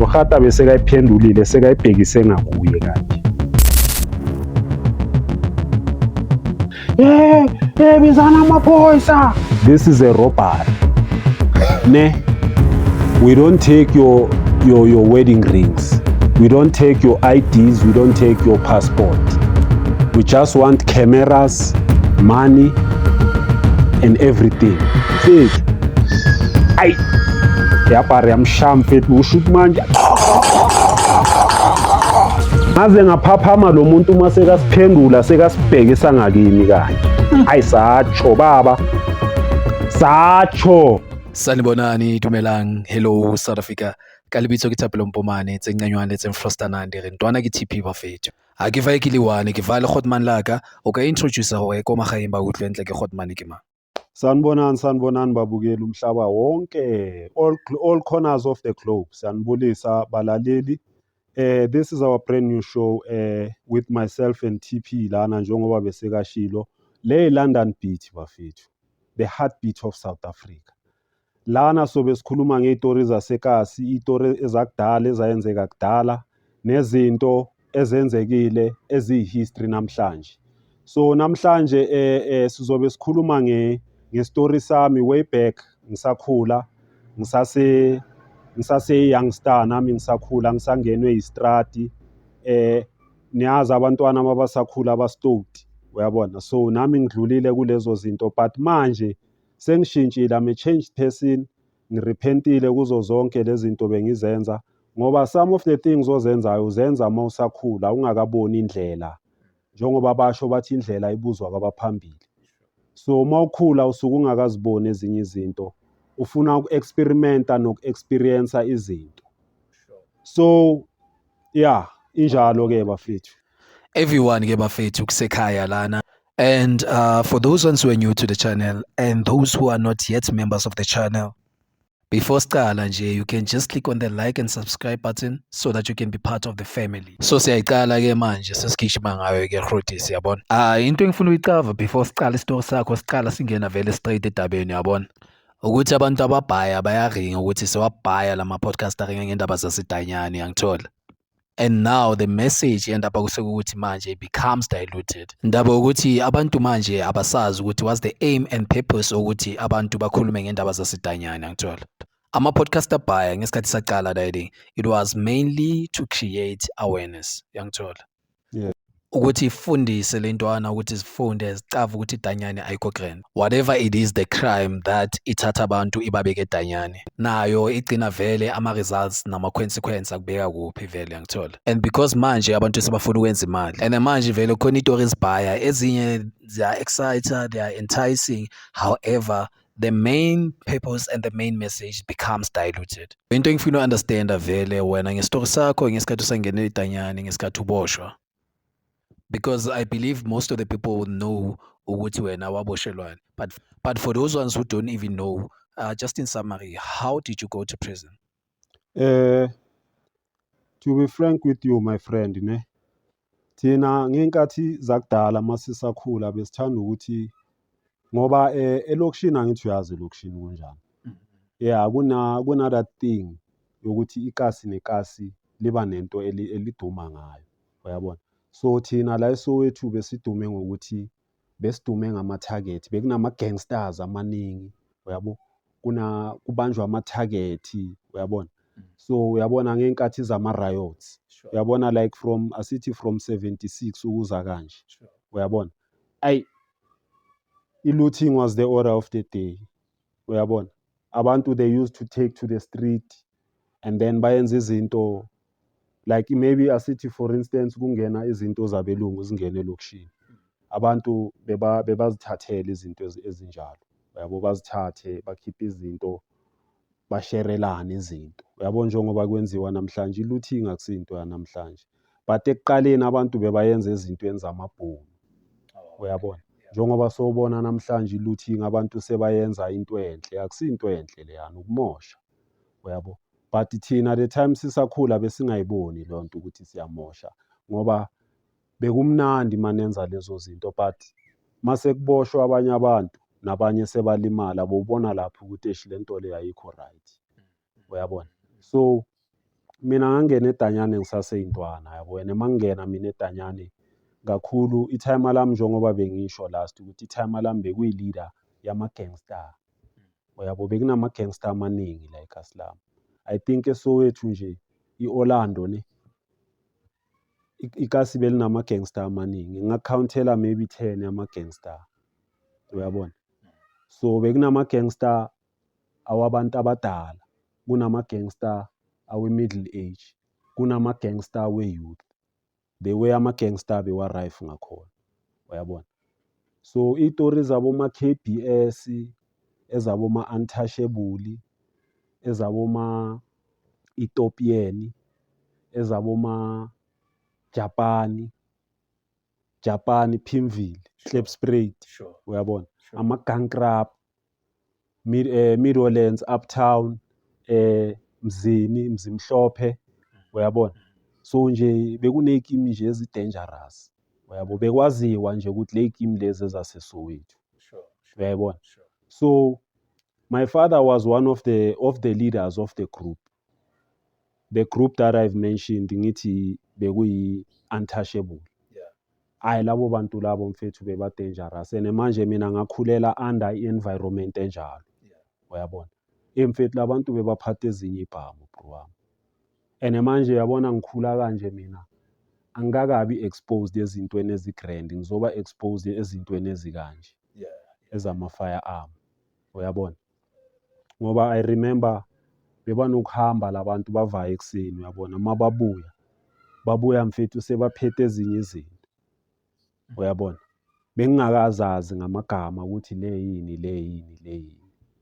nohata bese kayiphendulile sekayibhekise ngakuye kanje. Bizana amaphoyisa. This is a robbery. Ne? We don't take your wedding rings. We don't take your IDs, we don't take your passport. We just want cameras, money, and everything. Fit. Ay. Yapari amsham fit ushut manje. Maze ngaphaphama lo muntu mase kasiphendula sekasibhekisa ngakini kanje. Hayi satsho baba. Satsho. Sanibonani Dumelang, hello South Africa. Ka lebitso ke Thapelo Mpomane tse nqanywane tse Frostanande re ntwana ke TP Bafethu. Ha ke fa ke liwane ke va le Godman laka o ka introduce ho ko magaeng ba utlwe ntle ke Godman ke ma. Sanibonani babukeli umhlaba wonke all corners of the globe. Sanibulisa balaleli. This is our brand new show with myself and TP lana njengoba besekashilo. Le London Beat Bafethu. The heartbeat of South Africa. Lana sobe sikhuluma ngeitori zasekasi, izitori ezakudala ezayenzeka kudala nezinto ezenzekile ezihistory namhlanje. So namhlanje sizobe sikhuluma ngestory sami way back ngisakhula, ngisase youngster nami ngisakhula ngisangenwe istrati niyazi abantwana abasakhula abastoked uyabona. So nami ngidlulile kulezo zinto but manje sengishintshile, I'm a changed person, ngirepentile kuzo zonke lezi zinto bengizenza ngoba some of the things ozenzayo uzenza uma usakhula ungakaboni indlela njengoba basho bathi indlela ibuzwa kwabaphambili. So uma ukhula usuke ungakaziboni ezinye izinto ufuna uku-experimenta noku-experience izinto. So yeah, injalo ke bafethu. Everyone ke bafethu kusekhaya lana. And for those ones who are new to the channel and those who are not yet members of the channel, before Scala nje, you can just click on the like and subscribe button so that you can be part of the family. So siyayicala ke manje sesigijima ngayo ke Grodi siyabona. Into engifuna uyicava before siqala isitori sakho siqala singena vele straight edabeni yabona. Ukuthi abantu ababhaya bayaringa ukuthi sewabhaya lama podcast aringa ngendaba zasedanyane yangithola. And now the message yendaba kusekuthi manje becomes diluted. Ndaba ukuthi abantu manje abasazi ukuthi was the aim and purpose ukuthi abantu bakhulume ngendaba zasedanyane ngithola. Ama podcast abhaya ngesikhathi saqala daddy, it was mainly to create awareness yangithola. Yeah. Ukuthi ifundise lentwana ukuthi sifunde zicava ukuthi idanyane ayikho grand. Whatever it is the crime that ithatha abantu ibabeke edanyane. Nayo igcina vele ama results nama consequences akubeka kuphi vele yangithola. And because manje abantu sebafuna ukwenza imali. And manje vele khona izitori ezibhaya ezinye they are excited, they are enticing. However, the main purpose and the main message becomes diluted. Into engifuna understand vele wena ngestory sakho ngesikhathi usangene edanyane ngesikhathi uboshwa. Because I believe most of the people know ukuthi wena waboshelwane. But for those ones who don't even know, just in summary, how did you go to prison? To be frank with you my friend ne. Thina ngenkathi zakudala masisakhula besithanda ukuthi ngoba elokishini angithi uyazi elokishini kunjani. Yeah, kuna that thing yokuthi ikasi nekasi liba nento eliduma ngayo. Uyabona? So thina la eSoweto besidume ngokuthi besidume ngama target bekunama gangsters amaningi uyabo kubanjwa ama target uyabona. So uyabona ngenkathi zama riots uyabona like from 76 ukuza kanje uyabona. Looting was the order of the day uyabona. Abantu they used to take to the street and then bayenza izinto like maybe asithi for instance kungena izinto zabelungu zingene elokishini. Abantu bebazithathela izinto ezinjalo. Uyabo bazithathe bakhipha izinto basherelana izinto. Uyabo njengoba kwenziwa namhlanje looting akusinto yanamhlanje. But ekuqaleni abantu bebayenza izinto ezamabhomu. Uyabona? Njengoba sobona namhlanje looting abantu sebayenza into enhle akusinto enhle leyana ukumosha. Uyabo? But thina the time sisakhula besingayiboni le nto ukuthi siyamosha ngoba bekumnandi manenza lezo zinto but mase kuboshwa abanye abantu nabanye sebalimala bobona lapho ukuthi lento le ayikho right. Uyabona? So mina ngangena edanyane ngisaseyintwana yabo, and mangingena mina edanyane kakhulu ithayima lami njengoba bengisho last ukuthi ithayima lami bekuyi-leader yama-gangster. Uyabo bekunama-gangster amaningi la ekhasi lami. I think eSoweto nje i-Orlando ne ikasi belinama-gangster amaningi. Ngingakukhaunthela maybe 10 yama-gangster. Uyabona? So bekunama-gangster awabantu abadala, kunama-gangster awe-middle age, kunama-gangster we-youth. The way ama-gangster bewa-rife ngakhona. Uyabona? So iy'tori zaboma-KBS, ezaboma-Untouchable, ezaboma-Ethiopian, ezaboma-Japani, Pimville, Klipspruit. Sure. Uyabona? Sure. Ama-Gankrap, Meadowlands, Uptown, Mzimhlophe. Uyabona? So nje bekuney'kimi nje ezi-dangerous. Uyabo? Bekwaziwa nje ukuthi ley'kimi lezi ezaseSoweto. Sure. Uyayibona? Sure. So my father was one of the leaders of the group. The group that I've mentioned ngithi bekuyi-Untouchable. Yeah. Hayi labo bantu labo mfethu beba-dangerous and manje mina ngakhulela under i-environment enjalo. Yeah. Uyabona? Mfethu labantu bebaphatha ezinye ibhamu bro wami. And manje yabona ngikhula kanje mina angikakabi exposed ezintweni ezi-grand, ngizoba exposed ezintweni ezikanje. Yeah. Ezama-firearm. Uyabona? Ngoba I remember bebanokuhamba labantu bavaya ekuseni, uyabona? Babuya mfethu sebaphethe ezinye izinto. Uyabona? Bengingakazazi ngamagama ukuthi le yini.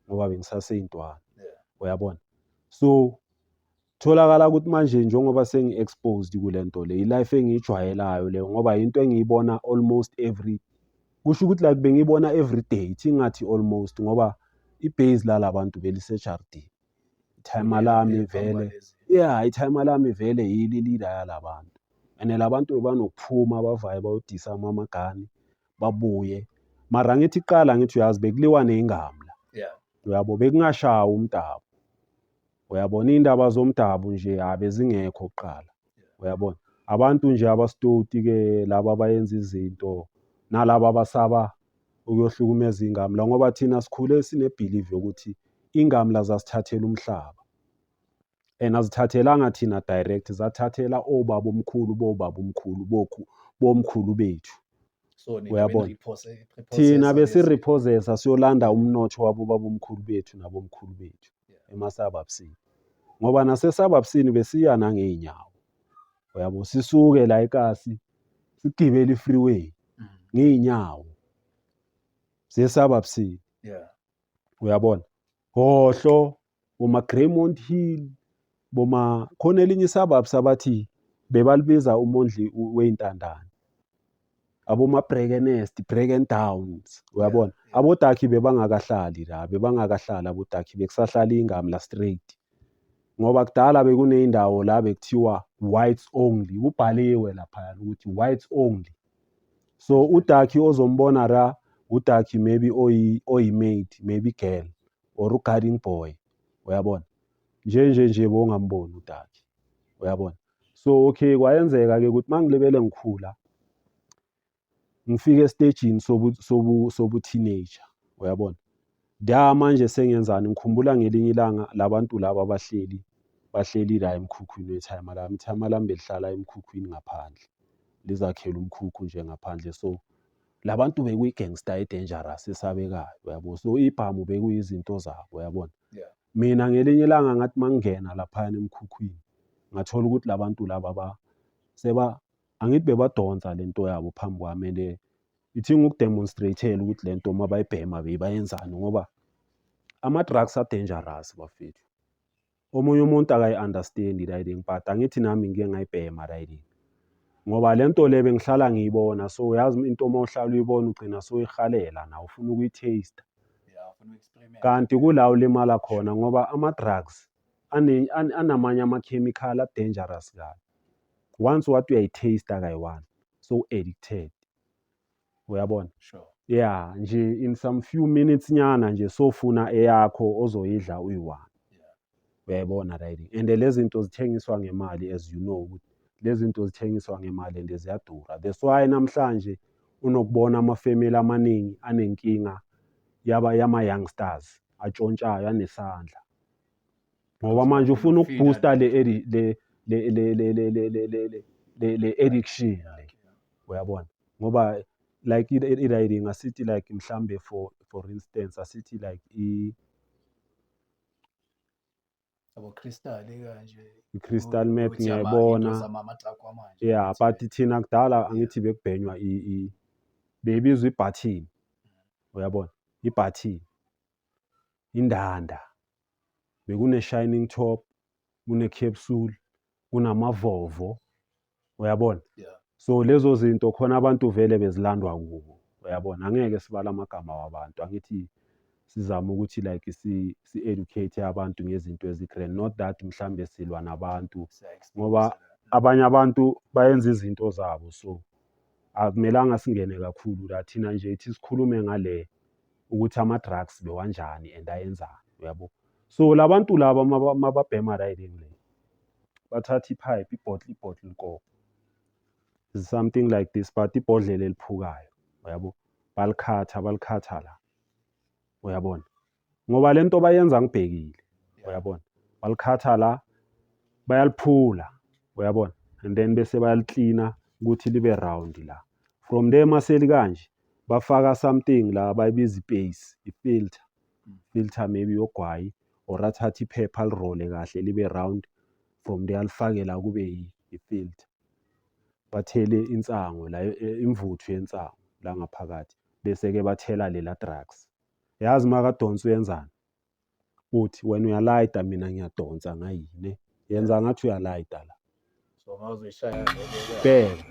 Ngoba bengisaseyintwana. Yeah. Uyabona? So tholakala ukuthi manje njengoba sengi-exposed kule nto le, i-life engiyijwayelayo leyo ngoba into engiyibona almost kusho ukuthi like bengiyibona every day, thingathi almost ngoba ibase lalabantu belisejardini. Ithayima lami vele yilo i-leader yalabantu. And labantu bebanokuphuma bavaye bayodisa amagani babuye. Mara ngithi kuqala ngithi uyazi bekuliwa ney'ngamla. Yeah. Uyabo? Bekungashawa umdabu. Uyabona? Iy'ndaba zomdabu nje bezingekho kuqala. Uyabona? Abantu nje abastoti-ke laba abayenza izinto nalaba abasaba ukuyohlukumeza iy'ngamla ngoba thina sikhule sine-belief yokuthi iy'ngamla zasithathela umhlaba. And azithathelanga thina direct, zathathela obabomkhulu bomkhulu bethu. So Uyabona? Thina besirepossessa siyolanda umnotho wabo babomkhulu bethu nabomkhulu bethu emasababsini. Ngoba nasesababsini besiya nangey'nyawo. Uyabo? Sisuke la ekasi sigibele i-freeway ngey'nyawo. Sesababsini. Yeah. Uyabona? Hohlo, Greymont Hill, khona elinye isababs abathi bebalibiza umondli wey'ntandane. Brackenhurst, Downs. Uyabona? Yeah. Abodaki bebangakahlali la, bebangakahlali abodaki, bekusahlala iy'ngamla straight. Ngoba kudala bekuney'ndawo la bekuthiwa whites only, kubhaliwe laphayana ukuthi whites only. So udaki ozombona la, udaki maybe oyi-maid, maybe girl or u-guarding boy. Uyabona? Nje bongamboni udaki. Uyabona? So okay, kwayenzeka-ke ukuthi mangilebele ngikhula ngifike estagini sobu-teenager. Uyabona? Manje sengiyenzani, ngikhumbula ngelinye ilanga labantu laba bahleli la emkhukhwini wethayima lami. Ithayima lami belihlala emkhukhwini ngaphandle. Lizakhela umkhukhu nje ngaphandle. So labantu bekuyi-gangster e-dangerous esabekayo. Uyabo? So ibhamu bekuyizinto zabo. Uyabona? Yeah. Mina ngelinye ilanga ngathi mangingena laphayana emkhukhwini ngathola ukuthi labantu laba angithi bebadonsa lento yabo phambi kwami and ithinga ukudemonstrate-ela ukuthi lento mabayibhema bebayenzani ngoba ama-drugs are-dangerous bafethu. Omunye umuntu akayi-understand riding but angithi nami ngike ngayibhema riding. Ngoba lento le bengihlala ngiyibona, so yazi into mawuhlala uyibona ugcina soyihalela nawe ufuna ukuyi-taste. Yeah, ufuna uku-experiment. Kanti kula ulimala khona ngoba ama-drugs anamanye amakhemikhali a-dangerous kabi. Once wathi uyayi-taste akayiwani, so addicted. Uyabona? Sure. Yeah, nje in some few minutes nyana nje sofuna eyakho ozoyidla uyi-one. Yeah. uyayibona riding, and lezi zinto zithengiswa ngemali, as you know ukuthi lezi zinto zithengiswa ngemali and ziyadura. That's why namhlanje unokubona amafemeli amaningi anenkinga yama-youngsters atshontshayo anesandla, ngoba manje ufuna ukuboosta le addiction le, uyabona, ngoba like i-riding asithi like mhlambe for instance asithi like abo-crystal kanje i-crystal meth ngiyayibona, yeah, but thina kudala angithi bekubhenywa beyibizwa ibhathini, uyabona, ibhathini, indanda, bekune-shining top, kune-capsule, kunamavovo, uyabona. So lezo zinto khona abantu vele bezilandwa kubo, uyabona, angeke sibala amagama wabantu, angithi sizama ukuthi like si-educate abantu ngezinto ezigrand, not that mhlambe silwa nabantu, ngoba abanye abantu bayenza izinto zabo, so akumelanga singene kakhulu la, thina nje ithi sikhulume ngale ukuthi ama-drugs bewanjani and ayenzani, uyabo. So labantu laba mababhema riding le, bathatha ipipe, ibhotile nko, something like this, but ibhodlela eliphukayo, uyabo, balikhatha la, uyabona, ngoba lento bayenza ngibhekile, uyabona, balikhatha la, bayaliphula, uyabona, and then bese bayaliklina ukuthi libe round la. From there maseli kanje bafaka something la bayibiza ipaste, filter maybe yogwayi, or athathe iphepha alirole kahle libe round, from there alifake la kube i-filter, bathele insango la, imvuthu yensango la ngaphakathi, bese-ke bathela lela drugs. Yazi makadonsa uyenzani? Uthi wena uyalayita mina ngiyadonsa ngayine, yenza ngathi uyalayita la, so mawuzoyishaya bheka.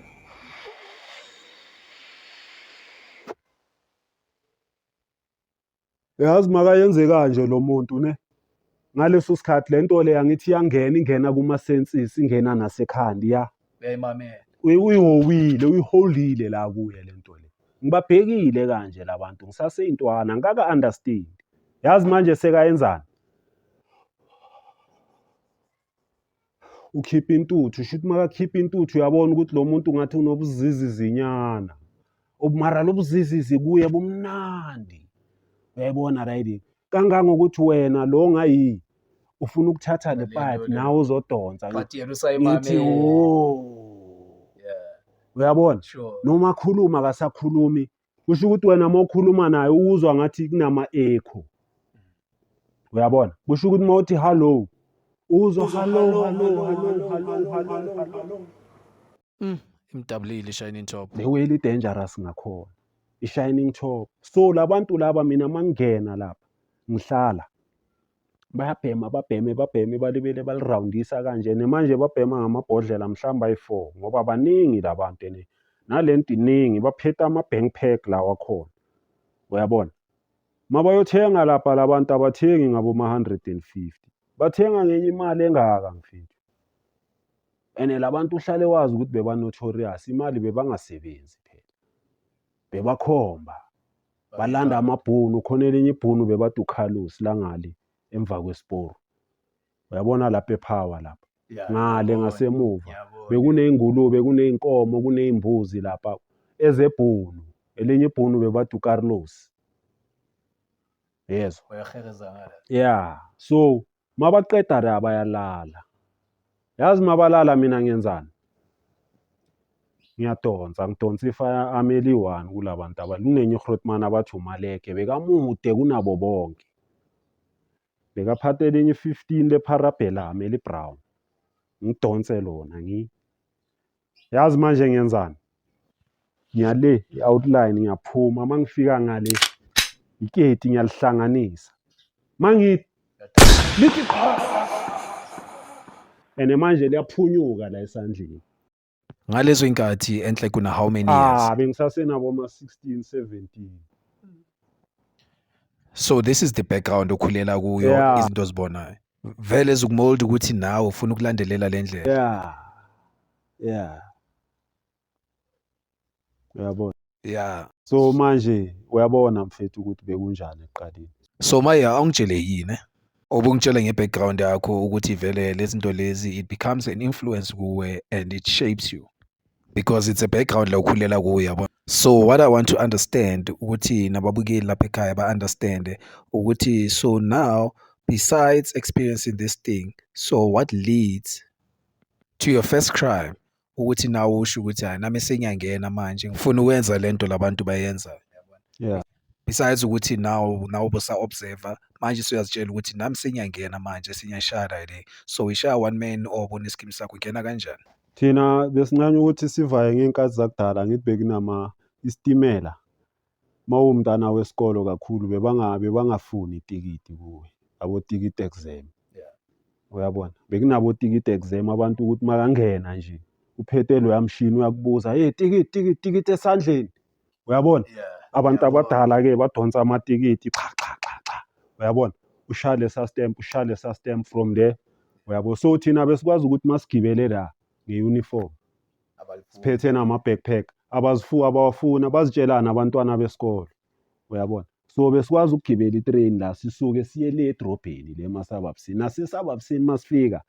Yazi makayenze kanje lo muntu ne, ngaleso sikhathi lento le angithi ingena kuma-senses, ingena nasekhanda ya. uyayimamela, Uyihowile, uyiholdile la kuye lento le. Ngibabhekile kanje labantu, ngisaseyintwana, ngaka-understand. Yazi manje sekayenzani? Ukhipha intuthu, shuthi makakhipha intuthu uyabona ukuthi lo muntu ngathi unobuzizizinyana. Mara lobuzizizi kuye bumnandi. Uyayibona riding. Kangangokuthi wena lo ngayi ufuna ukuthatha le pipe nawe uzodonsa. but yena usayimamela. Ngithi uyabona? Sure. Noma akhuluma akasakhulumi. Kusho ukuthi wena mawukhuluma naye uzwa ngathi kunama-echo. Uyabona? Kusho ukuthi mawuthi hello, uzwa hello. Imdabulile i-shining top. The way li-dangerous ngakhona. I-shining top. So labantu laba mina mangena lapha ngihlala bayabhema balibele balirawundisa kanje, manje babhema ngamabhodlela mhlawumbe ayi-4 ngoba baningi labantu ene nalento iningi baphethe ama-bank pack lawa akhona, uyabona. Mabayothenga lapha labantu abathengi ngabo ma-150, bathenga ngenye imali engaka mfethu, ene labantu uhlale wazi ukuthi beba-notorious, imali bebangasebenzi phela, bebakhomba, balanda amabhunu, khona elinye ibhunu bebathi uKhalusi langale emva kwesiporo, uyabona lapha ePhawa lapha ngale ngasemuva bekuney'ngulube, kuney'nkomo, kuney'mbuzi lapha ezebhunu, elinye ibhunu bebathi uCarlos, yezwa. Yeah, so mabaqeda la bayalala. Yazi mabalala mina ngiyenzani? Ngiyadonsa, ngidonsa ifire army eli-1 kulabantu kunenye uGrootman abathi uMaleke, bekamude kunabo bonke. Bekaphathe elinye 15 le-parabellum eli-brown. Ngidonse lona yazi manje ngiyenzani? Ngiyale i-outline ngiyaphuma, mangifika ngale iketi ngiyalihlanganisa. Mangithi lithi ene manje liyaphunyuka la esandleni. Ngalezo inkathi enhle kuna how many years? Bengisasenabo ma-16, 17. So this is the background okhulela kuyo, Yeah. izinto ozibonayo. Vele ezikumold ukuthi nawe ufuna ukulandelela le ndlela. Yeah. Uyabona? Yeah. So manje uyabona mfethu ukuthi bekunjani ekuqaleni. So Maya, awungitshele yini Obungitshela nge-background yakho ukuthi vele lezinto lezi it becomes an influence kuwe and it shapes you because it's a background la ukhulela kuyo yabo. So what I want to understand ukuthi nababukeli lapha ekhaya ba-understand ukuthi so now besides experiencing this thing, so what leads to your first crime ukuthi nawe usho ukuthi hayi nami sengiyangena manje ngifuna ukwenza lento labantu bayenza. Yeah. Besides ukuthi now bosa-observer manje suyazitshela ukuthi nami sengiyangena manje sengiyashaya le, so ishaya one man obona iskimu sakho ungena kanjani? Thina besincane ukuthi sivaye ngey'nkathi zakudala ngithi bekunama isitimela. Mawumntana wesikolo kakhulu bebangafuni itikiti kuwe, abotikiti exam. Uyabona? Bekunabo tikiti exam abantu ukuthi makangena nje uphethe loya mshini uyakubuza, "Hey tikiti esandleni." Uyabona? Abantu abadala-ke badonsa amatikiti cha. Uyabona? Ushaya lesa stamp from there. Uyabo? So thina besikwazi ukuthi masigibele la nge-uniform siphethe nama-backpack abawafuna bazitshelana abantwana besikolo. Uyabona? So besikwazi ukugibela itrain la sisuke siye le edrobheni le eMasabapsini. NaseSabapsini masifika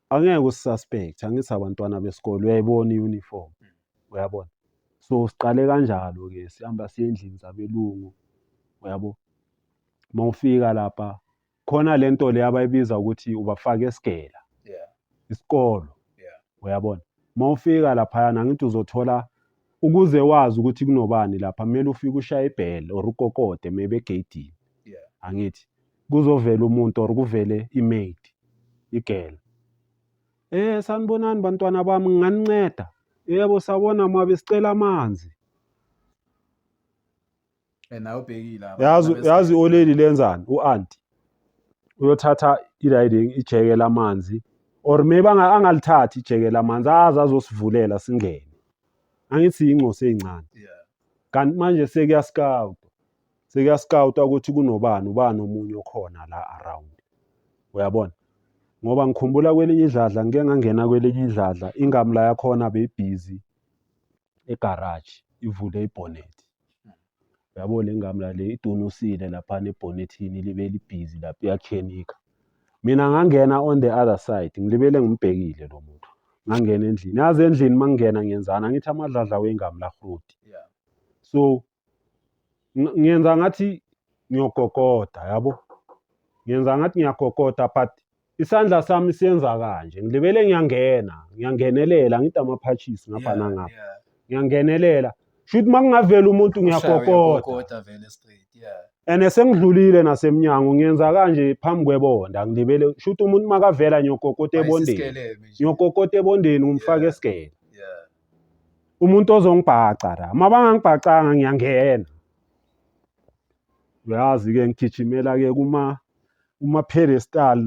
angeke usisuspect, angithi abantwana besikolo uyayibona i-uniform. Uyabona? So siqale kanjalo-ke sihamba siye endlini zabelungu. Uyabo? Mawufika lapha khona lento le abayibiza ukuthi ubafaka esigela. Isikolo. Uyabona? Mawufika laphayana ngithi uzothola ukuze wazi ukuthi kunobani lapha kumele ufike ushaye ibhele or ukokode maybe egeyidini. Angithi kuzovela umuntu or kuvele imaid igela. Sanibonani bantwana bami nginganinceda. Yebo sabona mabe sicela amanzi. Nawe ubhekile lapha. Yazi oleli lenzani u-auntie. Uyothatha ijeke lamanzi or maybe angalithathi ijeke lamanzi azosivulela singene. Angithi ingcosi ezincane. Kanti manje sekuyaskawuta ukuthi kunobani omunye okhona la around. Uyabona? Ngoba ngikhumbula kwelinye idladla ngike ngangena kwelinye idladla ingamla yakhona beyibhizi egarage ivule ibonnet. Uyabo le ngamla le idonusile lapha nebhonethini libe libhizi lapha iyakhenika. Mina ngangena on the other side ngilibele ngimbhekile lo muntu. Ngangena endlini. Yazi endlini mangingena ngiyenzana ngithi amadladla wengamla fruit. So ngiyenza ngathi ngiyogogoda yabo. Ngiyenza ngathi ngiyagogoda but isandla sami siyenza kanje. Ngilibele ngiyangenelela ngithi amaphatchisi ngapha nangapha. Ngiyangenelela. Shuthi makungavela umuntu ngiyagogoda vele straight. And sengidlulile nasemnyango ngiyenza kanje phambi kwebonda ngilibele shuthi umuntu makavela ngiyogogota ebondeni. Ngiyogogota ebondeni ngimfaka esigele. Umuntu ozongibhaca la. Mabangangibhacanga ngiyangena. Uyazi-ke ngigijimela-ke kuma-pedestal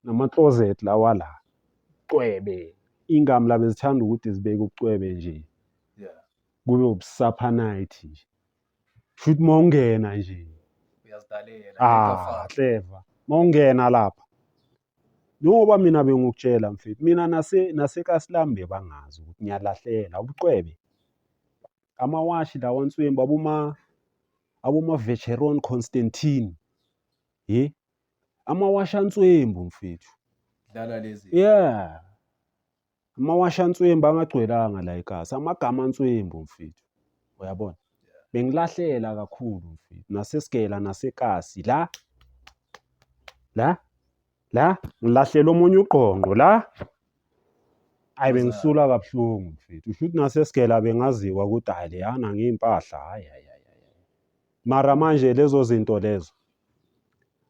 nama-closet lawa la. Ucwebe. Ingamla bezithanda ukuthi zibeke ucwebe nje. Kube ubusapha night nje. Shuthi mawungena nje. Uyazidalela. Clever. Mawungena lapha. Njengoba mina bengikutshela mfethu, mina naseKasilambe bangazi ukuthi ngiyalahlela ubucwebe. Amawashi la wanswembu aboma-Vecheron Constantine. Amawashi answembu mfethu. Dlala lezi. Amawashi answembu angagcwelanga la eKasi, amagama answembu mfethu. Uyabona? Bengilahlela kakhulu mfethu. Nasesigela naseKasi la ngilahlela omunye uqonqo la. Hayi bengisula kabuhlungu mfethu. Ushuthi nasesigela bengaziwa ukuthi hayi leyana ngiy'impahla hayi. Mara manje lezo zinto lezo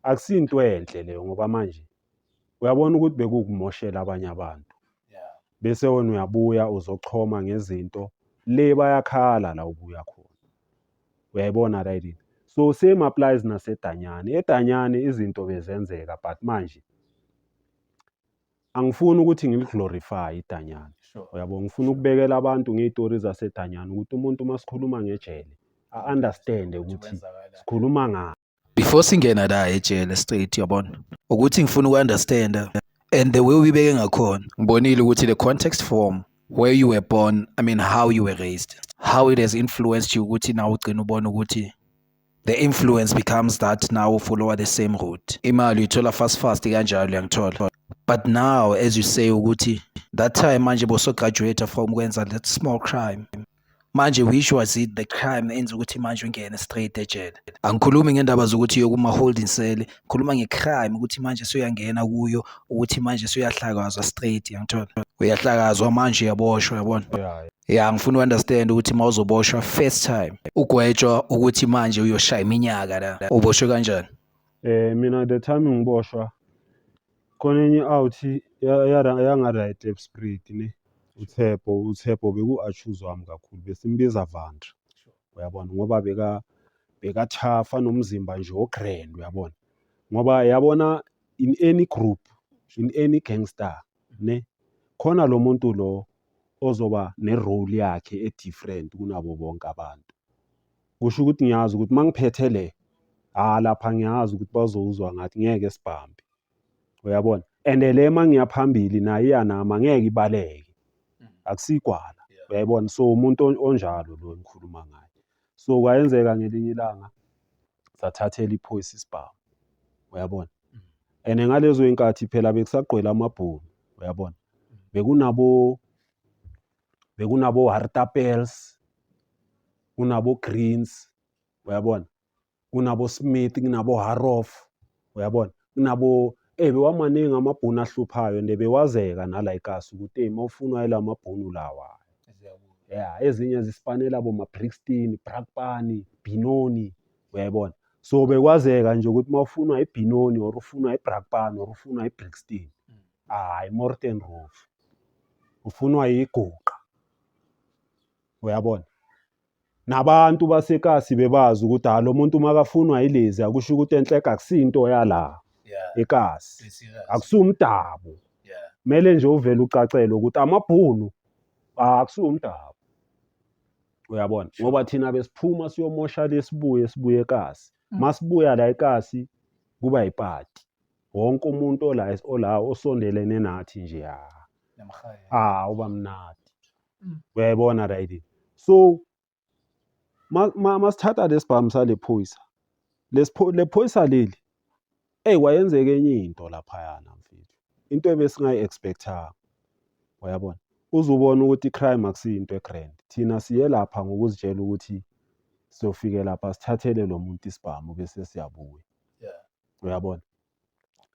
akusinto enhle leyo ngoba manje uyabona ukuthi bekukumoshela abanye abantu. Bese wena uyabuya uzochoma ngezinto le bayakhala la ubuya khona. Uyayibona right? So same applies naseDanyani. EDanyani izinto bezenzeka but manje angifuni ukuthi ngiliglorify iDanyani. Uyabo ngifuna ukubekela abantu ngey'tori zaseDanyani ukuthi umuntu masikhuluma ngejele a-understand ukuthi sikhuluma ngani. Before singena la ejele straight yabona ukuthi ngifuna uku-understand and the way ubibeke ngakhona ngibonile ukuthi the context form where you were born, I mean how you were raised, how it has influenced you ukuthi nawe ugcina ubona ukuthi the influence becomes that now follow the same route. Imali uyithola fast kanjalo uyangithola. But now as you say ukuthi that time manje boso-graduate from ukwenza that small crime. Manje which was it the crime enza ukuthi manje ungene straight ejele. Angikhulumi ngendaba zokuthi yokuma holding cell, ngikhuluma ngecrime ukuthi manje suyangena kuyo ukuthi manje suyahlakazwa straight uyangithola. Uyahlakazwa manje uyaboshwa uyabona. Yeah, ngifuna uunderstand ukuthi mawuzoboshwa first time ugwetshwa ukuthi manje uyoshaya iminyaka la. Uboshwe kanjani? Mina the time ngiboshwa khona enye out yanga right Esprit ne. uThebo beku-accuse wami kakhulu besimbiza Vandra uyabona ngoba bekathafa nomzimba nje ogrand uyabona ngoba yabona in any group in any gangster ne khona lo muntu lo ozoba ne-role yakhe e-different kunabo bonke abantu kusho ukuthi ngiyazi ukuthi mangiphethe le lapha ngiyazi ukuthi bazowuzwa ngathi ngeke sibambe uyabona and le mangiyaphambili naye yanama ngeke ibaleke akusikwala uyayibona so umuntu onjalo lo engikhuluma ngaye so kwayenzeka ngelinye ilanga sathathela iphoyisa isibhamu uyabona and ngalezo inkathi phela bekusagqwele amabhunu uyabona bekunabo Hartapels kunabo Greens uyabona kunabo Smith kunabo Harof uyabona kunabo bewamaningi amabhunu ahluphayo and bewazeka nala ikasi ukuthi mawufuna ayela amabhunu lawa ezinye zisipanela boma Brixton, Brakpan, Binoni uyayibona so bekwazeka nje ukuthi mawufuna iBinoni or ufuna iBrakpan or ufuna iBrixton Morten Roof ufunwa iGuqa uyabona nabantu basekasi bebazi ukuthi lo muntu makafunwa yilezi akusho ukuthi enhleke akusinto yala ekasi akusumdabu mele nje uvele ucacele ukuthi amabhunu akusumdabu uyabona ngoba thina besiphuma siyomosha sibuye ekasi masibuya la ekasi kuba yipati wonke umuntu ola osondelene nathi nje uba mnandi uyayibona right so masithatha lesibhamu sale phoyisa le phoyisa leli kwayenzeka enye into laphayana mfethu into ebesingayi-expectanga uyabona uzubona ukuthi i-crime akusiyinto egrand thina siye lapha ngokuzitshela ukuthi siyofike lapha sithathele lo muntu isibhamu bese siyabuya uyabona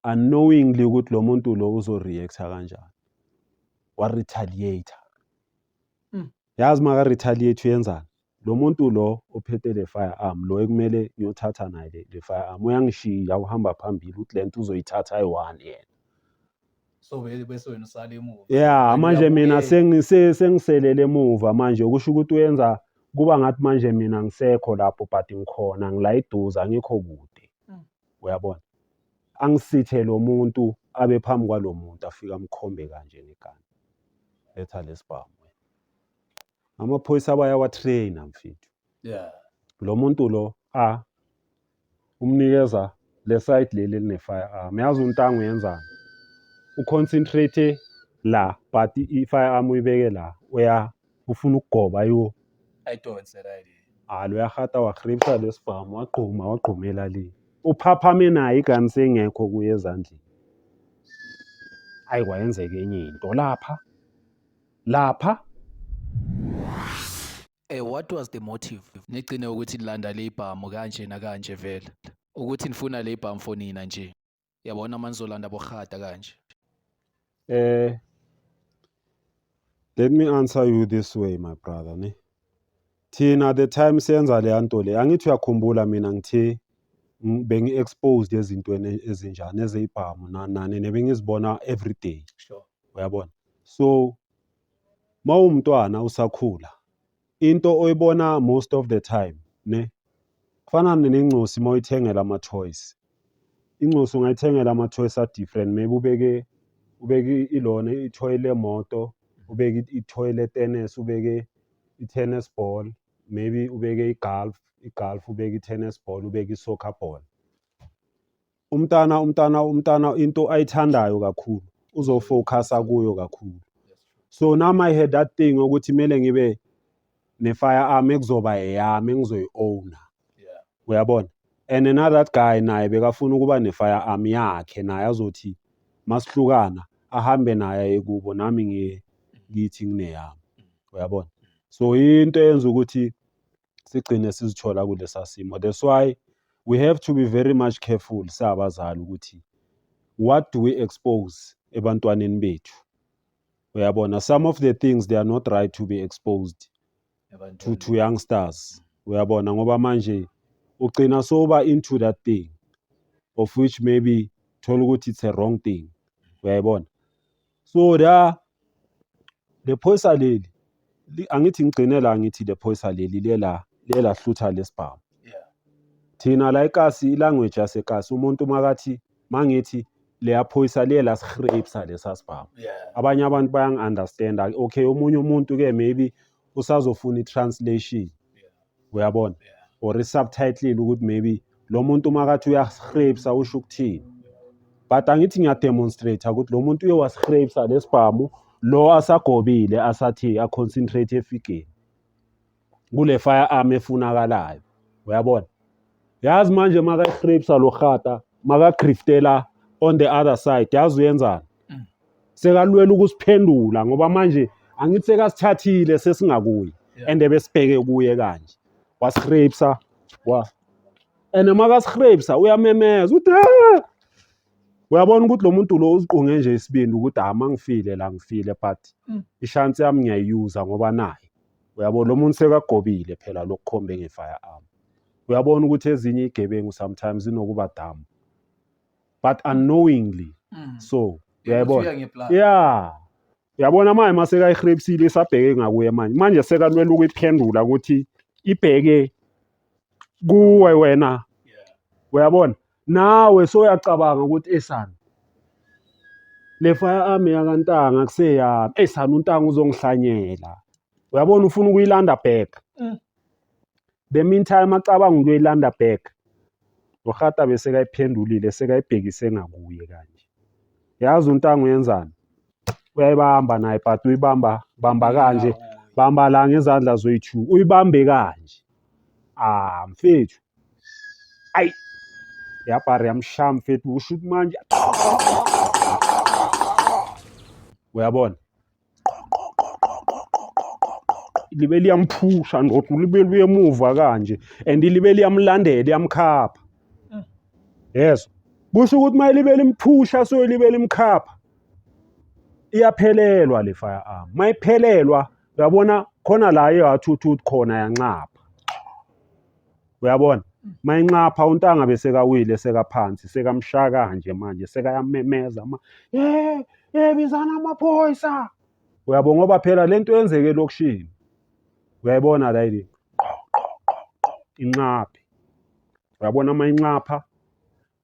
unknowingly ukuthi lo muntu lo uzo-reacta kanjani wa-retaliate yazi maka-retaliate uyenzani lo muntu lo ophethe le firearm lo ekumele ngiyothatha naye le firearm uyangishiya uhamba phambili ukuthi le nto uzoyithatha ayi-one yena so bese wena usale emuva manje mina sengiselele emuva manje kusho ukuthi uyenza kuba ngathi manje mina ngisekho lapho but ngikhona ngila eduze angikho kude uyabona angisithe lo muntu abe phambi kwalo muntu afika amkhombe kanje negani letha lesibhamu amaphoyisa bayawatraina mfethu lo muntu lo umnikeza le side leli line-firearm yazi untango yenzani uconcentrate la but i-firearm uyibeke la ufuna ukugoba ayidonse uyahata wagripsa lesibhamu wagqumela le uphaphame naye igani sengekho kuye ezandleni kwayenzeka enye into lapha what was the motive nigcine ukuthi nilanda le ibhamu kanje nakanje vele ukuthi nifuna le ibhamu for nina nje yabona manizolanda bohada kanje let me answer you this way my brother ne thina the time siyenza le nto le angithi uyakhumbula mina ngithe bengi-exposed ezintweni ezinjani ezeyibhamu nani nebengizibona everyday uyabona so mawumntwana usakhula into oyibona most of the time ne kufana nencosi mawuyithengela ama-toys incosi ungayithengela ama-toys a-different maybe ubeke ilona i-toy lemoto ubeke i-toy le-tennis ubeke i-tennis ball maybe ubeke i-golf ubeke i-tennis ball ubeke i-soccer ball umntana into ayithandayo kakhulu uzofocasa kuyo kakhulu so now I had that thing ukuthi kumele ngibe ne-firearm ekuzoba eyami engizoyi-owna uyabona. And that guy naye bekafuna ukuba ne-firearm yakhe naye azothi masihlukana ahambe naye ekubo nami ngithi ngineyami, uyabona. So into eyenza ukuthi sigcine sizithola kulesa simo. That's why we have to be very much careful sabazali ukuthi what do we expose ebantwaneni bethu, uyabona. Some of the things they are not right to be exposed to youngsters, uyabona, ngoba manje ugcina soba into that thing of which maybe thola ukuthi it's a wrong thing, uyayibona. So le phoyisa leli angithi ngigcinela ngithi le phoyisa leli lela hlutha lesibhamu. Thina la eKasi ilanguage yaseKasi umuntu makathi mangithi leya phoyisa lela sigrapesa lesa sibhamu. Abanye abantu bayangi-understand. Okay, omunye umuntu ke maybe usazofuna i-translation, uyabona, or i-subtitle ukuthi maybe lo muntu makathi uyasigrapesa usho ukuthini. But angithi ngiyademonstrate ukuthi lo muntu uye wasigrapesa lesibhamu lo asagobile asathi a-concentrate efigeni kule firearm efunakalayo, uyabona. Yazi manje makayigrapesa lo gata makagriftela on the other side yazi uyenzani, sekalwela ukusiphendula ngoba manje angithi sekasithathile sesingakuye and besibheke kuye kanje wasigrapesa and makasigrapesa uyamemeza uthi uyabona ukuthi lo muntu lo uziqunge nje isibindi ukuthi mangifile la ngifile but ishansi yami ngiyayuza ngoba naye, uyabona, lo muntu sekagobile phela lokukhombe nge-firearm. Uyabona ukuthi ezinye igebengu sometimes inokuba dumb but unknowingly so, uyayibona. Yeah, uyabona manje masekayigrapesile isabheke ngakuye manje sekalwela ukuyiphendula ukuthi ibheke kuwe wena, uyabona. Nawe soyacabanga ukuthi esana le firearm yakantanga kuseyami, esana untanga uzongihlanyela, uyabona, ufuna ukuyilanda back. The meantime acabanga ukuyilanda back lo gata bese kayiphendulile sekayibhekise ngakuye kanje. Yazi untanga uyenzani, uyayibamba naye but uyibamba kanje, bamba la ngezandla zoyi-2 uyibambe kanje, mfethu ayi yabhari yamshaya mfethu usho ukuthi manje uyabona libe liyamphusha ndoda, libe luyemuva kanje and libe liyamlandela yamkhapha. Yeso, kusho ukuthi maye libe limphusha so libe limkhapha iyaphelelwa le firearm. Mayiphelelwa uyabona khona la eyathuthu khona yanxapha, uyabona. Mayinxapha untanga bese kawile sekaphansi sekamshaya kanje manje sekayamemeza bizana amaphoyisa, uyabona, ngoba phela lento yenzeke lokushini, uyayibona la ile inxaphe, uyabona. Mayinxapha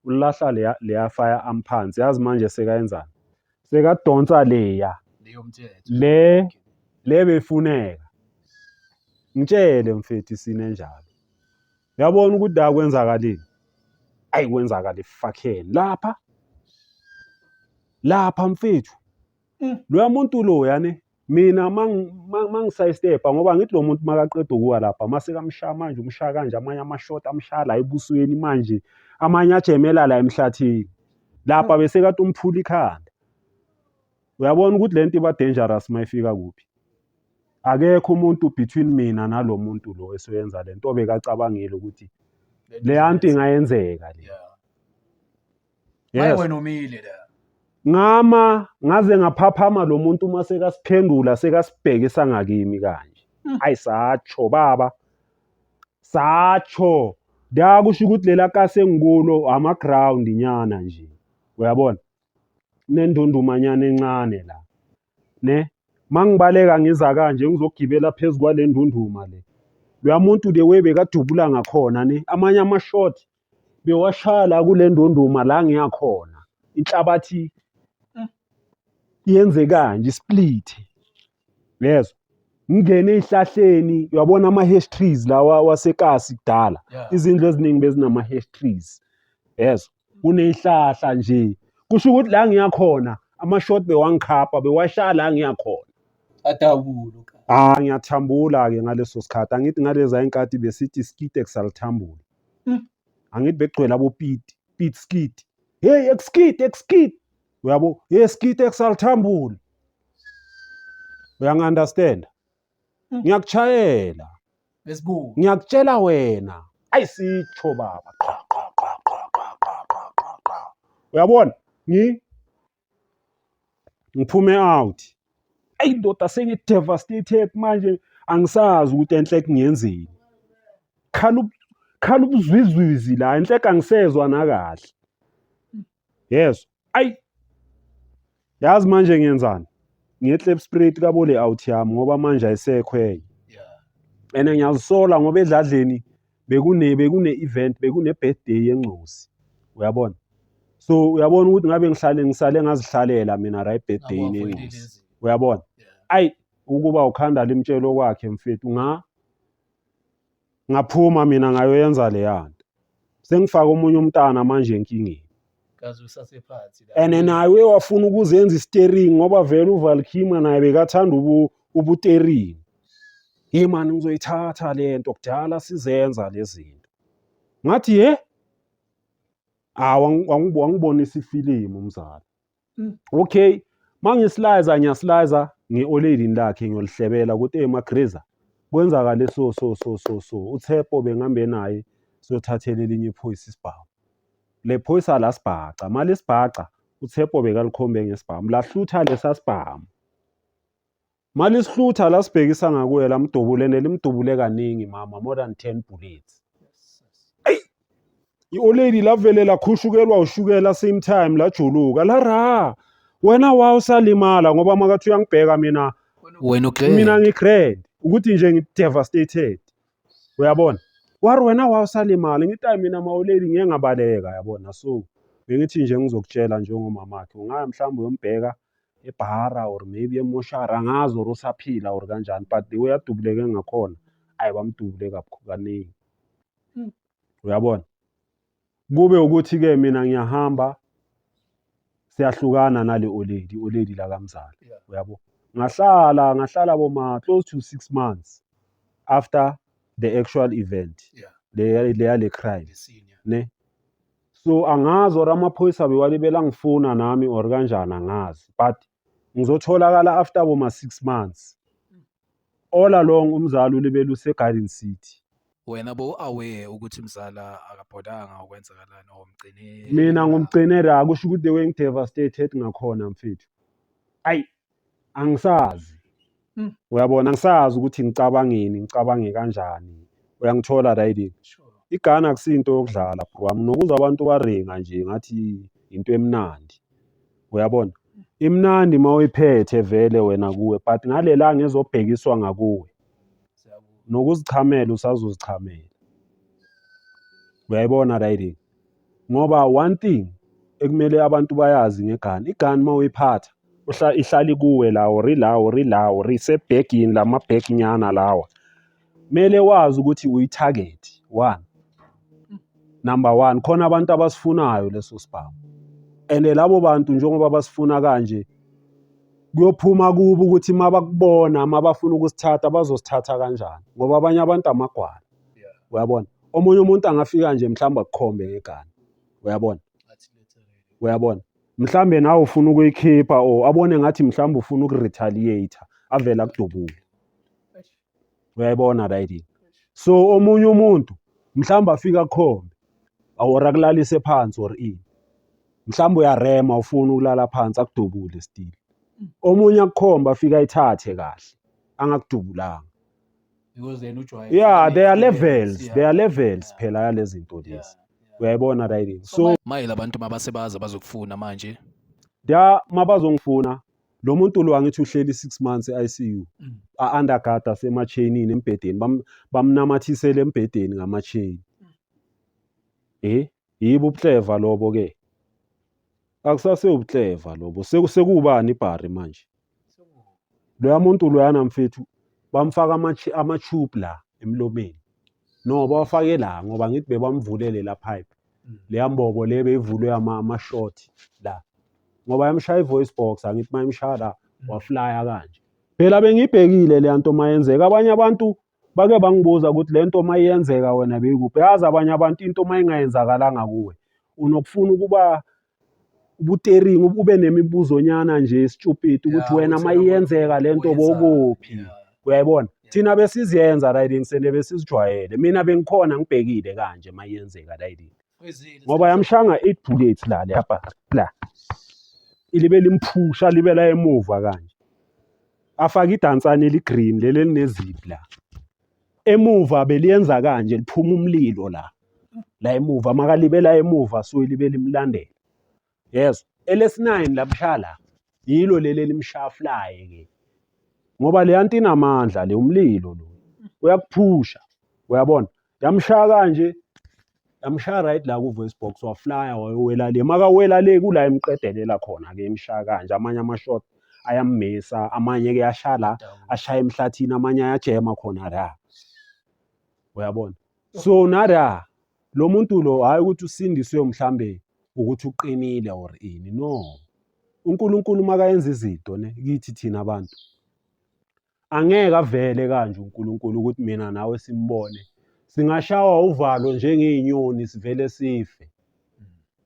ulahla leya firearm phansi, yazi manje sekayenzani, sekadonsa leya le befuneka. Ngitshele mfethu isine njalo, uyabona ukuthi la kwenzakaleni, ayi kwenzakala ifakheni lapha mfethu. Loya muntu lo yani mina mangisayistepha ngoba ngithi lo muntu makaqeda ukuwa lapha mase kamshaya manje umshaya kanje, amanye amashot amshaya la ebusweni manje amanye ajemela la emhlathini lapha bese kade umphula ikhanda. Uyabona ukuthi lento iba dangerous mayifika kuphi. Akekho umuntu between mina nalo muntu lo esoyenza lento obekacabangile ukuthi le yanto ingayenzeka le. Yes. Wena umile la ngaze ngaphaphama lo muntu mase kasiphendula sekasibheke sangakimi kanje. Ayi satsho baba, satsho kusho ukuthi lela kasi engikulo ama-ground nyana nje, uyabona, nendundumanyana encane la ne. Mangibaleka ngiza kanje ngizogibela phezu kwale ndunduma le, loya muntu le webekadubula ngakhona ne, amanye amashot bewashala kule ndunduma la ngiyakhona, inhlabathi yenze kanje split. Yezo, ngingene ezihlahleni, uyabona ama-hash trees lawa waseKasi kudala, izindlu eziningi bezinama-hash trees. Yezo, kunezihlahla nje, kusho ukuthi la ngiyakhona amashot bewangikhapha bewashala la ngiyakhona. Adabulo Ngiyathambula ke ngaleso sikhathi, angithi ngaleza inkathi besithi skite kusalithambula. Angithi bekugcwele Pete Skid. Hey, Skid. Uyabo? Hey, Skid Exaltambule. Uyangi-understand? Ngiyakuchayela. Besibuka. Ngiyakutshela wena. Ayisitsho baba. Uyabona? Ngiphume out. Ayi ndoda sengi-devastated manje angisazi ukuthi enhleke ngiyenzeni. Khala ubuzwizwizi la enhleke angisezwa nakahle. Yes. Ayi. Yazi manje ngiyenzani? Ngiye-Klip Spirit kabole out yami ngoba manje ayisekho enye. And ngiyazisola ngoba edladleni bekune-event, bekune-birthday yeNcosi. Uyabona? So uyabona ukuthi ngabe ngisale ngazihlalela mina right birthday yeNcosi. Uyabona? Ayi ukuba ukhanda limtshelo kwakhe mfethu ngaphuma mina ngayoyenza leya nto. Sengifaka omunye umntana manje enkingeni. Kaze usasephansi la. And naye wafuna ukuzenza i-steering ngoba vele uValkhima naye bekathanda ubutering. Hey man ngizoyithatha lento kudala sizenza lezi zinto. Ngathi wangibonisa ifilimu umzala. Okay, ngiyasliza nge-oledini lakhe ngiyolihlebela ukuthi Magriza kwenzakale so. uTshepo bengihambe naye siyothathela elinye iphoyisa isibhamu. Le phoyisa la sibhaca, mali sibhaca uTshepo bekalikhombe ngesibhamu. Lahlutha lesa sibhamu. Mali sihlutha la sibhekisa ngakuye lamdubulene limdubule kaningi mama more than 10 bullets. Hey! I-oledi lavele lakhushukelwa ushukela same time lajuluka la wena wawusalimala ngoba makathi uyangibheka mina mina ngigrade ukuthi nje ngi-devastated. Uyabona? Wena wawusalimala ngithi mina ma-oledi ngeke ngabaleka yabona. So bengithi nje ngizokutshela njengomamakhe ungaya mhlawumbe uyombheka eBhara or maybe eMoshara angazi or usaphila or kanjani but the way adubuleke ngakhona ayi bamdubule kaningi. Uyabona? Kube ukuthi ke mina ngiyahamba siyahlukana nale oledi la kaMzala. Uyabo? Ngahlala boma close to 6 months after the actual event. Le crime. Ne? So angazi or amaphoyisa bewalibela ngifuna nami or kanjani angazi but ngizotholakala after boma 6 months. All along umzala ulibele useGarden City. Wena aware ukuthi Mzala akabhodanga ukwenzakalani omgcine. Mina ngumgcine kusho ukuthi the way ngi-devastated ngakhona mfethu. Ayi angisazi. Uyabona angisazi ukuthi ngicabange kanjani. Uyangithola right? Igana akusinto yokudlala bro. Nokuzwa abantu baringa nje ngathi into emnandi. Uyabona? Imnandi mawuyiphethe vele wena kuwe but ngalela ngezobhekiswa ngakuwe. Nokuzichamela usazozichamela. Uyayibona right? Ngoba one thing ekumele abantu bayazi ngegani. Igani mawuyiphatha ihlali kuwe lawo risebhegini lamabhegi nyana lawa. Mele wazi ukuthi uyi-target. Number 1 khona abantu abasifunayo leso sibhamu. And labo bantu njengoba basifuna kanje kuyophuma kubo ukuthi mabakubona mabafuna ukusithatha bazosithatha kanjani ngoba abanye abantu amagwala. Uyabona? Omunye umuntu angafika nje mhlawumbe akukhombe ngegani. Uyabona? Mhlambe nawe ufuna ukuyikhipha or abone ngathi mhlawumbe ufuna ukuretaliate avela kudubule. Uyayibona right? So omunye umuntu mhlawumbe afika akukhombe awora kulalise phansi or mhlawumbe uyarema ufuna ukulala phansi akudubule still. Omunye akukhomba afika ayithathe kahle angakudubulanga. Because then ujwayele. There are levels phela yalezi zinto lezi. Uyayibona right? So mayela abantu mabasebaza bazokufuna manje. Mabazongifuna lo muntu lo angithi uhleli 6 months e-ICU. A-underguard asemachainini embhedeni bamnamathisele embhedeni ngamachain. Yibo ubuhleva lobo ke. Akusase ubuhleva lobo sekubani ibhari manje. Lo muntu loyana mfethu bamfaka ama-tube la emlomeni. No bawafake la ngoba ngithi bebamvulele la pipe. Le mbobo le beyivulwe ama-short la. Ngoba yamshaya i-voice box angithi mayimshaya la waflya kanje. Phela bengibhekile le nto mayenzeka abanye abantu bake bangibuza ukuthi le nto mayiyenzeka wena bekuphi. Yazi abanye abantu into mayingayenzakalanga kuwe unokufuna ukuba ubutering ube nemibuzonyana nje stupid ukuthi wena mayiyenzeka le nto bokuphi. Uyayibona? Thina besiziyenza riding sele besizijwayele. Mina bengikhona ngibhekile kanje mayiyenzeka riding. Ngoba yamshanga 8 bullets la lapha la. Ilibe limphusha libe la emuva kanje. Afaka idansane eligreen leli elinezip la. Emuva beliyenza kanje liphuma umlilo la. La emuva makalibe la emuva so libe limlandela. Yes, LS9 labshala. Yilo leli limshaflaye ke. Ngoba le yanto inamandla le umlilo lo. Uyakuphusha. Uyabona? Yamshaya kanje. Yamshaya right la ku voice box waflya wayowela le. Makawela le kula emqedelela khona ke emshaya kanje. Amanye amashot ayammesa, amanye ke yashala, ashaya emhlathini, amanye ayajema khona la. Uyabona? So nada lo muntu lo hayi ukuthi usindiswe mhlambe ukuthi uqinile or ini no. uNkulunkulu makayenza izinto ne kithi thina abantu. Angeke avele kanje uNkulunkulu ukuthi mina nawe simbone. Singashawa uvalo njengeinyoni sivele sife.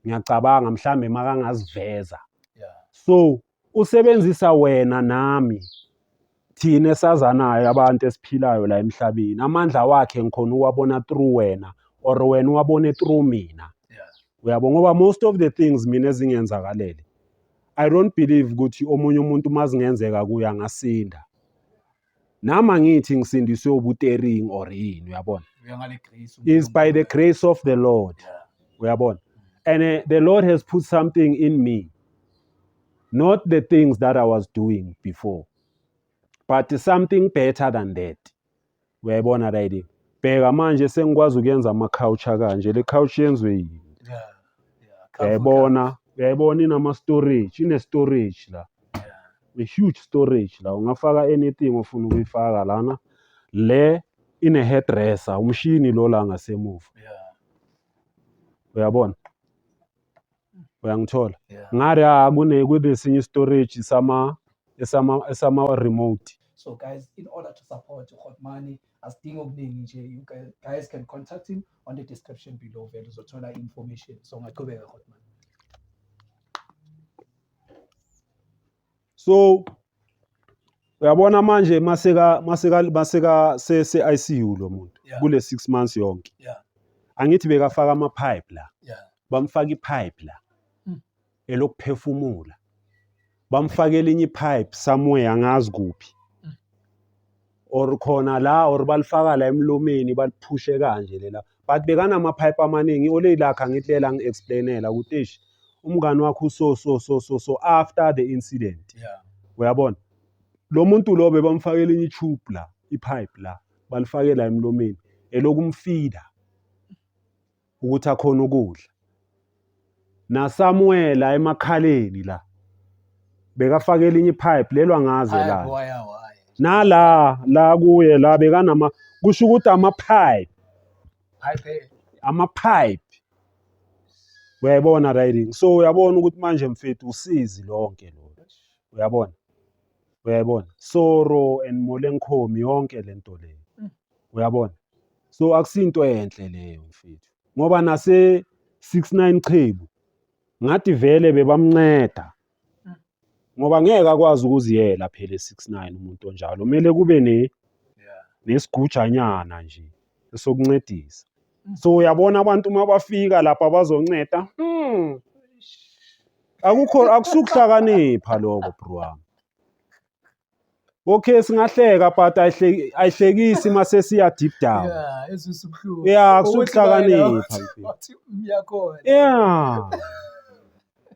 Ngiyacabanga mhlambe makangaziveza. So usebenzisa wena nami thina esazanayo abantu esiphilayo la emhlabeni. Amandla wakhe ngikhona uwabona through wena or wena uwabone through mina. Uyabo ngoba most of the things mina ezingenzakalele I don't believe ukuthi omunye umuntu mazingenzeka kuya ngasinda. Nama ngithi ngisindiswe ubutering or yini uyabona. Is by the grace of the Lord. Uyabona. And the Lord has put something in me. Not the things that I was doing before. But something better than that. Uyabona right? Bheka manje sengikwazi ukuyenza ama couch kanje. Le couch yenzwe yini? Uyayibona inama storage, ine storage la. A huge storage la. Ungafaka anything ofuna ukuyifaka lana. Le ine hairdresser, umshini lo la ngasemuva. Uyabona? Uyangithola? Ngari kunesinye storage esama remote. So guys, in order to support Khotmani asidinga okuningi nje, you guys can contact him on the description below vele uzothola information. So ngaqhubeka Khotmani. So uyabona manje maseka se ICU lo muntu kule 6 months yonke. Angithi bekafaka ama pipe la. Bamfaka ipipe la. Elokuphefumula. Bamfakela inye ipipe somewhere angazi kuphi. Or khona la or balifaka la emlomeni baliphushe kanje lela. But bekana ama pipe amaningi ole lakha ngitlela ngiexplainela ukuthi umngani wakho so after the incident. Uyabona? Lo muntu lo bebamfakela inye tube la, ipipe la, balifakela emlomeni elokumfeeda ukuthi akhona ukudla. Na somewhere la emakhaleni la bekafakela inye ipipe lelo angaze la. La kuye la bekanama kusho ukuthi ama pipe. Uyayibona riding. So uyabona ukuthi manje mfethu usizi lonke lo. Uyabona? Uyayibona? Soro and Molenkhomi yonke lento le. Uyabona? So akusinto enhle leyo mfethu. Ngoba nase 69 Qhebu ngathi vele bebamnceda. Ngoba ngeke akwazi ukuziyela phela 69 umuntu onjalo. Kumele kube nesigujanyana nje sokuncedisa. So uyabona abantu mabafika lapha bazonceda. Akusukuhlakanipha lokho bro wami. Okay singahleka but ayihlekisi mase siya deep down. Ezisubhlungu. Akusukuhlakanipha mfethu.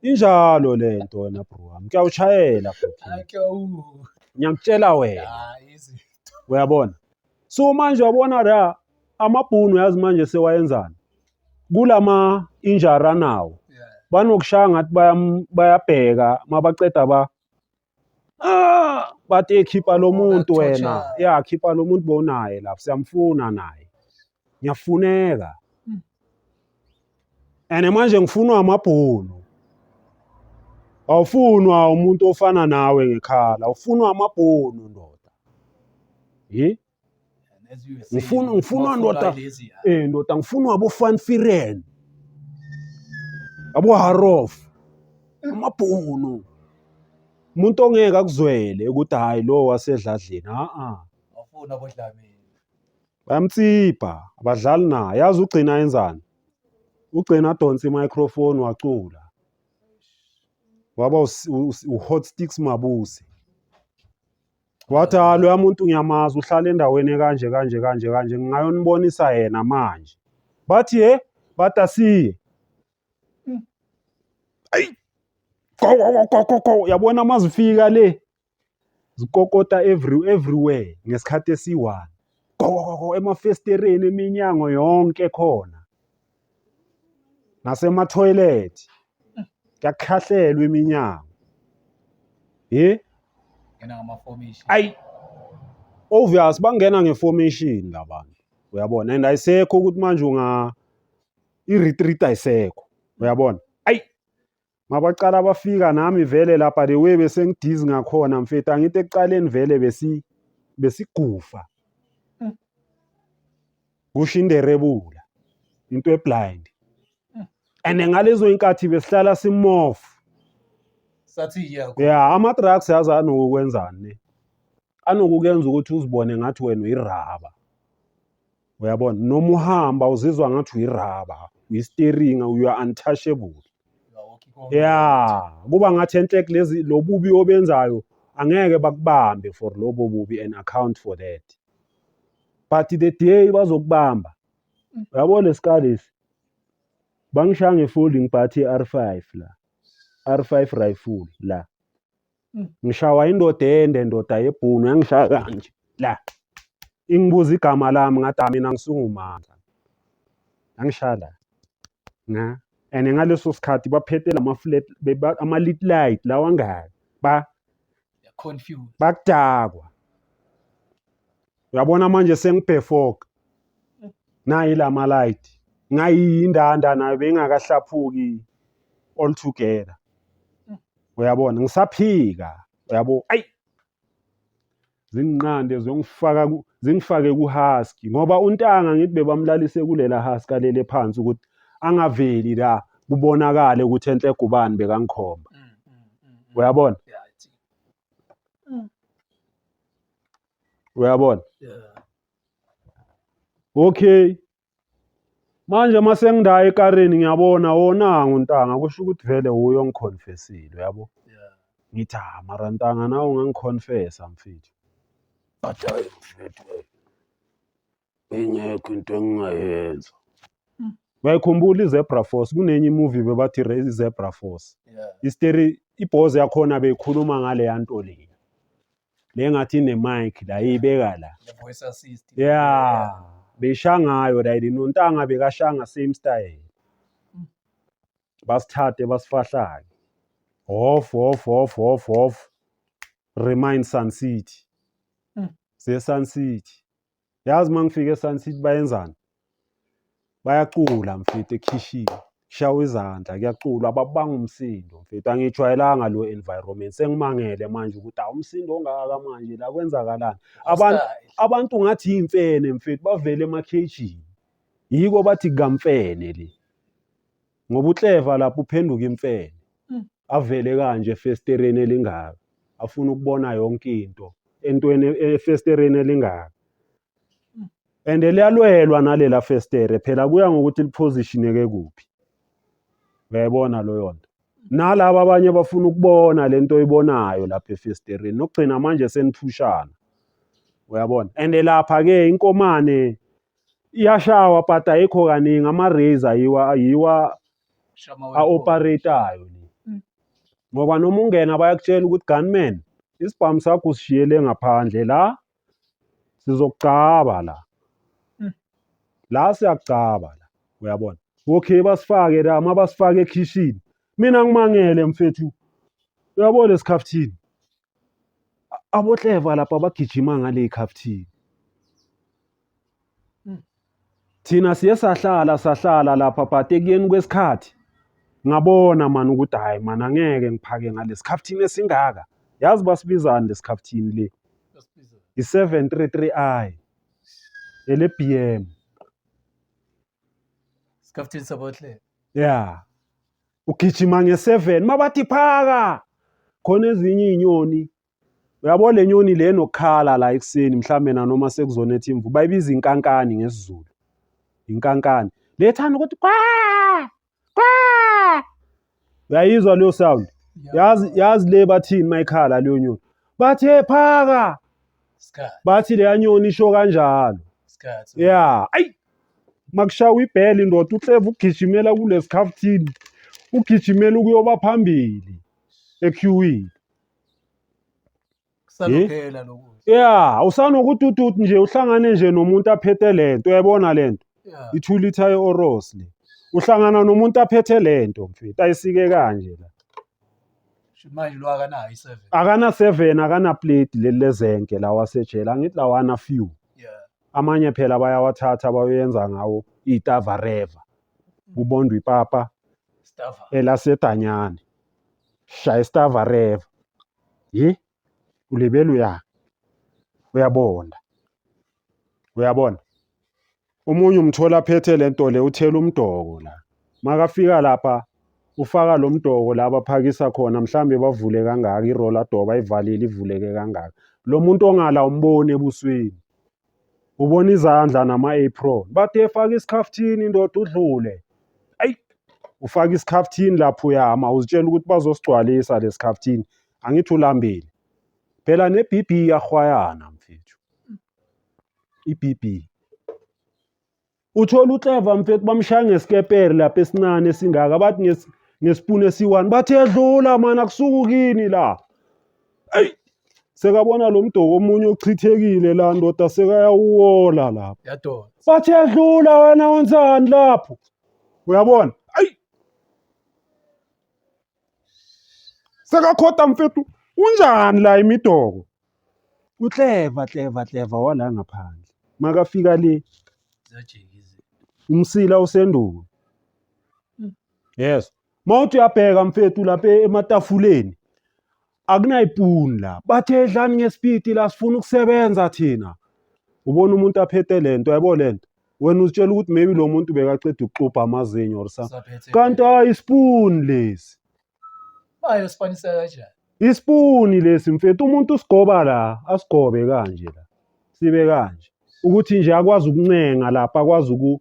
Injalo lento wena bro wami. Ngiyawuchayela futhi. Ngiyakutshela wena. Uyabona? So manje wabona la amabhunu yazi manje sewayenzana. Kulama injara nawo. Banokushaya ngathi bayabheka mabaqeda bathi ekhipha lo muntu wena. Khipha lo muntu bonaye lapha siyamfuna naye. Ngiyafuneka. Ene manje ngifunwa amabhunu. Awufunwa umuntu ofana nawe ngekhala, ufunwa amabhunu ndoda. as you were saying, ngifuna mawufuna ndoda lezi, ya. ndoda ngifuna abo Van Vieren abo Harof amabhunu umuntu ongeke akuzwele ukuthi hayi lo wasedladleni Mawufuna boDlamini. bayamtsipha abadlali naye yazi ugcina yenzani ugcina adonsa i-microphone wacula waba u-hot sticks Mabuse wathi lo muntu ngiyamazi uhlala endaweni kanje ngingayonibonisa yena manje bathi bathi asiye ayi go yabona mazifika le zikokota everywhere ngesikhathi esi1 go emafestereni eminyango yonke khona nasema toilet yakhahlelwa iminyango Ngena ngama-formation. ayi obvious bangena ngeformation labantu uyabona and ayisekho ukuthi manje i-retreat ayisekho uyabona ayi mabaqala bafika nami vele lapha the way bese ngidizi ngakhona mfethu angithi ekuqaleni vele besigufa kusho inderebula into eblind and ngalezo inkathi besihlala simof Sathi yeah ama-drugs yazi anokukwenzani anokukenza ukuthi uzibone ngathi wena uyiraba uyabona noma uhamba uzizwa ngathi uyiraba uyi-steering you are untouchable yeah kuba ngathi enhle lezi lobubi obenzayo angeke bakubambe for lobo bubi and account for that but the day bazokubamba uyabona lesikhalesi bangishaya ngefolding party R5 la R5 rifle la ngishawa indoda ende ndoda yebhunu yangishaya kanje la ingibuza igama lami ngathi mina ngisungumandla angishaya la and ngaleso sikhathi baphethe lama-flat ama-lit light lawa ngaka confused. bakudakwa uyabona manje sengibhefoka nayi lama light ngayindanda nayo bengakahlaphuki all together uyabona ngisaphika uyabo ayi zinginqande zingifake kuhusky ngoba untanga ngithi bebamlalise kulela husky alele phansi ukuthi angaveli la kubonakale ukuthi enhle gubani bekangikhomba uyabona uyabona okay manje mase ngidaye ekareni ngiyabona wona untanga kusho ukuthi vele uyo ngiconfessile uyabo ngithi mara ntanga nawe ungangiconfessa mfethu bathi hayi mfethu ingekho into engingayenza uyayikhumbula iZebra Force kunenye imovie bebathi iZebra Force ibhoze yakhona beyikhuluma ngale yanto le ngathi ine-mic la yibeka la voice assist. yeah beshangayo la nontanga bekashanga same style basithathe basifahlake off remind Sun City Sun City yazi mangifika eSun City bayenzani bayacula mfethu ekhishini shawa izandla kuyacula ababanga umsindo mfethu angijwayelanga lo environment sengimangele manje ukuthi umsindo ongaka manje la kwenzakalani abantu ngathi imfene mfethu bavele emakhejini yiko bathi kamfene le ngoba uClever lapho uphenduka imfene avele kanje efestereni elingaka afuna ukubona yonke into entweni efestereni elingaka and liyalwelwa nalela festere phela kuya ngokuthi lipositioneke kuphi uyayibona loyo nto nalabo abanye bafuna ukubona lento oyibonayo lapha efestereni nokugcina manje senithushana uyabona and lapha ke inkomane iyashawa but ayikho kaningi ama-razor yiwa a-operatayo ngoba noma ungena bayakutshela ukuthi gunman isibhamu sakho usishiyele ngaphandle la sizokucaba la siyakucaba la uyabona okay basifake la mabasifake ekhishini mina ngimangele mfethu uyabona lesikhaftini abo Clever lapha bagijima ngale ikhaftini thina siye sahlala lapha but ekuyeni kwesikhathi ngabona mani ukuthi hayi mani angeke ngiphake ngalesikhaftini esingaka yazi basibizani lesikhaftini le i-733i ele BM. Skaftini sabotle. Yeah. Ugijima nge7 mabathi phaka. Khona ezinye inyoni. Uyabona le nyoni le nokhala la ekseni mhlambe nanoma sekuzonetha imvu bayibiza inkankani ngesizulu. Inkankani. Lethana ukuthi kwa! Kwa! Uyayizwa leyo sound? Yazi le bathini mayikhala leyo nyoni. Bathi phaka. Bathi le nyoni isho kanjalo. Yeah, ayi. Makushawa ibheli indoda uhleva ugijimela kule skaftini. Ugijimela ukuyoba phambili equeuini. Kusaluphela lokho. Yeah, usanokuthi nje uhlangane nje nomuntu aphethe lento, uyayibona lento? I2 liter ye-Oros le. Uhlangana nomuntu aphethe lento mfethu, ayisike kanje la. Manje lo akanayo i7. Akana 7, akana plate lezenke la wasejela, ngithi la wana few. Yeah. Amanye phela bayawathatha bayoyenza ngawo itavareva. Ubondwa ipapa. Stava. Elasedanyane. Shaya istavareva. Ulebelu ya. Uyabona. Uyabona. Omunye umthola aphethe lento le uthela umdoko la. Makafika lapha ufaka lo mdoko la abaphakisa khona mhlambe bavule kangaka iroller door bayivalile ivuleke kangaka. Lo muntu ongala umbone ebusweni. Ubona izandla nama-apron. Bathe faka iskaftini indoda udlule. Ayi. Ufaka iskaftini lapho uyama uzitshela ukuthi bazosigcwalisa leskaftini. Angithi ulambile. Phela ne-BB yahwayana mfethu. I-BB. Uthola uClever mfethu bamshaya ngesikepere lapha esincane esingaka bathi ngesipuni esi1 bathe edlula mana kusuku kini la. Ayi. Sekabona lo mdoko omunye ochithekile la ndoda sekayawuwola lapha. Yadona. Bathe edlula wena wenzani lapho? Uyabona? Ayi. Sekakhoda mfethu. Unjani la imidoko? Clever wala ngaphandle. Makafika le umsila usendulo. Yes. Mawuthi uyabheka mfethu lapha ematafuleni. Akunayipuni la. Bathe edlani ngespeed la sifuna ukusebenza thina. Ubona umuntu aphethe lento, uyayibona lento. Wena uzitshela ukuthi maybe lo muntu bekaceda ukuxubha amazinyo or something. Kanti ispoon lesi. Bayo spanisa kanjani? Ispoon lesi mfethu umuntu usigoba la, asigobe kanje la. Sibe kanje. Ukuthi nje akwazi ukuncenga lapha akwazi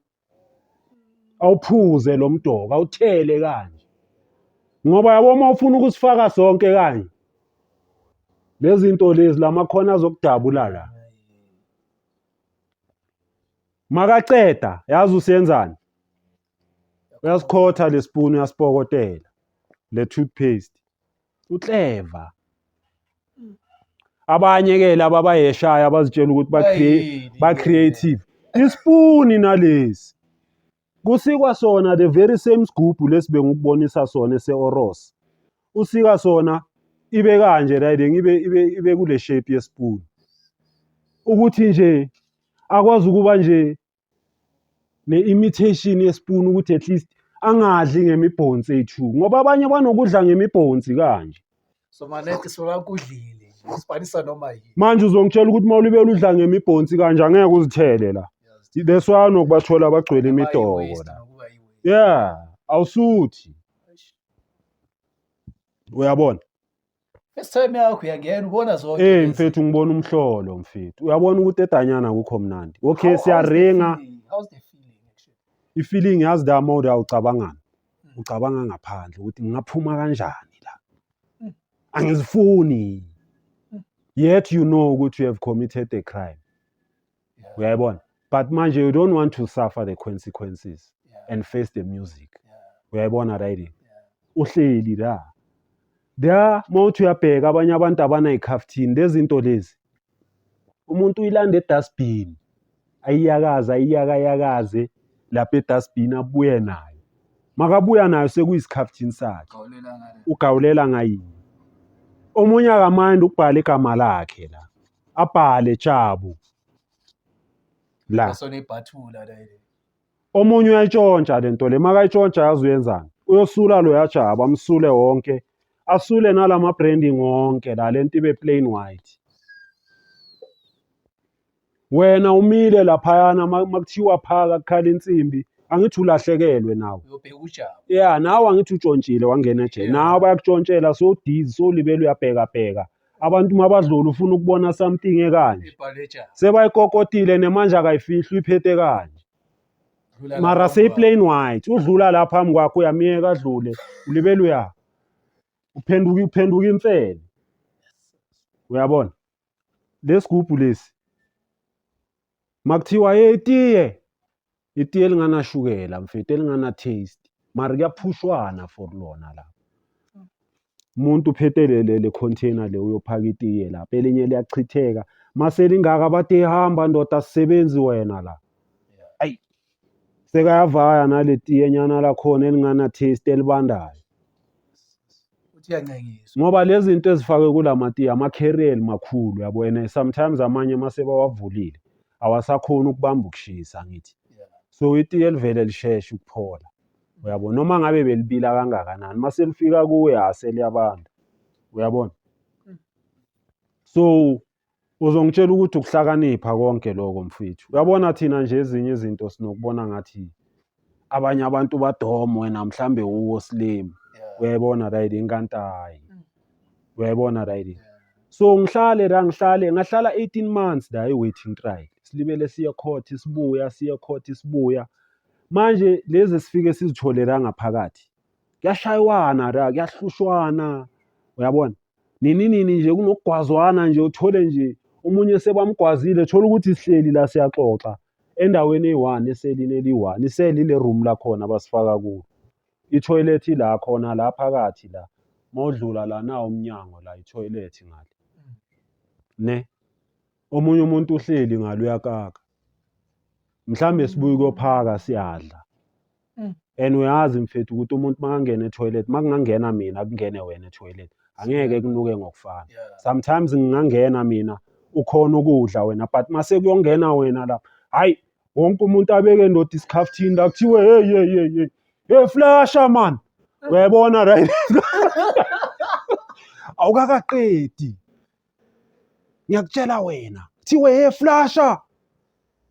awuphuze lo mdoko, awuthele kanje. Ngoba yabo uma ufuna ukusifaka sonke kanje. Lezi zinto lezi lamakhona azokudabula la. Makaceda, yazi usenzani? Uyasikhotha lespoon uyasipokotela. Le toothpaste. Uclever. Abanye ke laba bayeshaya abazitshela ukuthi ba creative. Ispoon nalesi. Kusikwa sona the very same scoop lesi bengikubonisa sona ese-Oros. Usika sona ibe kanje right ibe kule shape yespoon. Ukuthi nje akwazi ukuba nje ne-imitation yespoon ukuthi at least angadli ngemibhonsi ethu ngoba abanye banokudla ngemibhonsi kanje. So maleke solakudlile. Spanisa noma yini. Manje uzongitshela ukuthi mawulibela udla ngemibhonsi kanje angeke uzithele la. That's why nokubathola abagcwele imidoko la. Yeah, awusuthi. Uyabona? First time yakho uyangena ubona zonke. Mfethu ngibona umhlolo mfethu. Uyabona ukuthi edanyana akukho mnandi. Okay siyaringa. How's the feeling actually? I-feeling yazi da mode awucabangani. Ucabanga ngaphandle ukuthi ngingaphuma kanjani la. Angizifuni. Yet you know ukuthi you have committed a crime. Uyayibona? But manje you don't want to suffer the consequences and face the music. Uyayibona right? Uhleli la. Da mawuthi uyabheka abanye abantu abana ikhaftini lezi zinto lezi. Umuntu uyilanda edustbin. Ayiyakaze lapha edustbin abuye nayo. Makabuya nayo sekuyisikaftini sakhe. Ugawulela ngayini. Omunye akamandi ukubhala igama lakhe la. Abhale Jabu. La. Sonebhathula la. Omunye uyayitshontsha lento le makayitshontsha yazi uyenzani. Uyosula lo yaJabu amsule wonke. Asule nalama branding wonke la lento ibe plain white. Wena umile laphayana makuthiwa phaka kukhala insimbi, angithi ulahlekelwe nawe. uyobheka ujabo. Yeah, nawe angithi utshontshile wangena ejele. Yeah. Nawe bayakutshontshela sowudizi sowulibele uyabhekabheka. Abantu mabadlula ufuna ukubona something ekanje. Ibhale ejabo. Sebayikokotile nemanje akayifihli uyiphethe kanje. Dlula Mara lapha seyi-plain white. Udlula la phambi kwakho uyamiyeka adlule. Ulibele uya. Uphenduka imfene. Uyabona? Lesigubhu lesi. Makuthiwa itiye elinganashukela mfethu elingana taste. Mara kuyaphushwana for lona la. Umuntu uphethe le container le uyophaka itiye lapha. Elinye liyachitheka. Mase lingaka bathi hamba ndoda asisebenzi wena la. Ayi. Sekayavaya nale tiye nyana lakhona elingana taste elibandayo. uthi uyancengiswa. Ngoba lezi zinto ezifakwe kulamatiye ama-carrier makhulu yabona. Sometimes amanye mase bawavulile awasakhona ukubamba ukushisa ngithi. Yeah. So itiye elivele lisheshe ukuphola. Uyabona noma ngabe belibila kangakanani mase lifika kuwe aseliyabanda. Uyabona? So uzongitshela ukuthi ukuhlakanipha konke lokho mfethu. Uyabona thina nje ezinye izinto sinokubona ngathi abanye abantu badomo wena mhlambe uwo slim. Yeah. Uyayibona right inkantayi. Uyayibona right. So ngahlala 18 months la e-waiting trial. Silibele siya court sibuya. Manje lezi sifike sizithole la ngaphakathi. Kuyashaywana la, kuyahlushwana. Uyabona? Nini nje kunokugwazwana nje uthole nje umunye sebamgwazile thola ukuthi sihleli la siyaxoxa endaweni eyi1 eselini eli1 iseli le room la khona basifaka kulo. I-toilet la khona la phakathi la. Mawudlula la nawo umnyango la i-toilet ngale. Ne? Omunye umuntu uhleli ngalo uyakaka. Mhlambe sibuye kophaka siyadla. And uyazi mfethu ukuthi umuntu makangena e-toilet makungangena mina kungene wena e-toilet angeke kunuke ngokufana. Yeah. Sometimes ngingangena mina ukhona ukudla wena but mase kuyongena wena lapha. Hayi wonke umuntu abeke ndoda isikhaftini la kuthiwe hey flasha man. Uyayibona right? Awukaqedi. Ngiyakutshela wena. Kuthiwe hey flasha.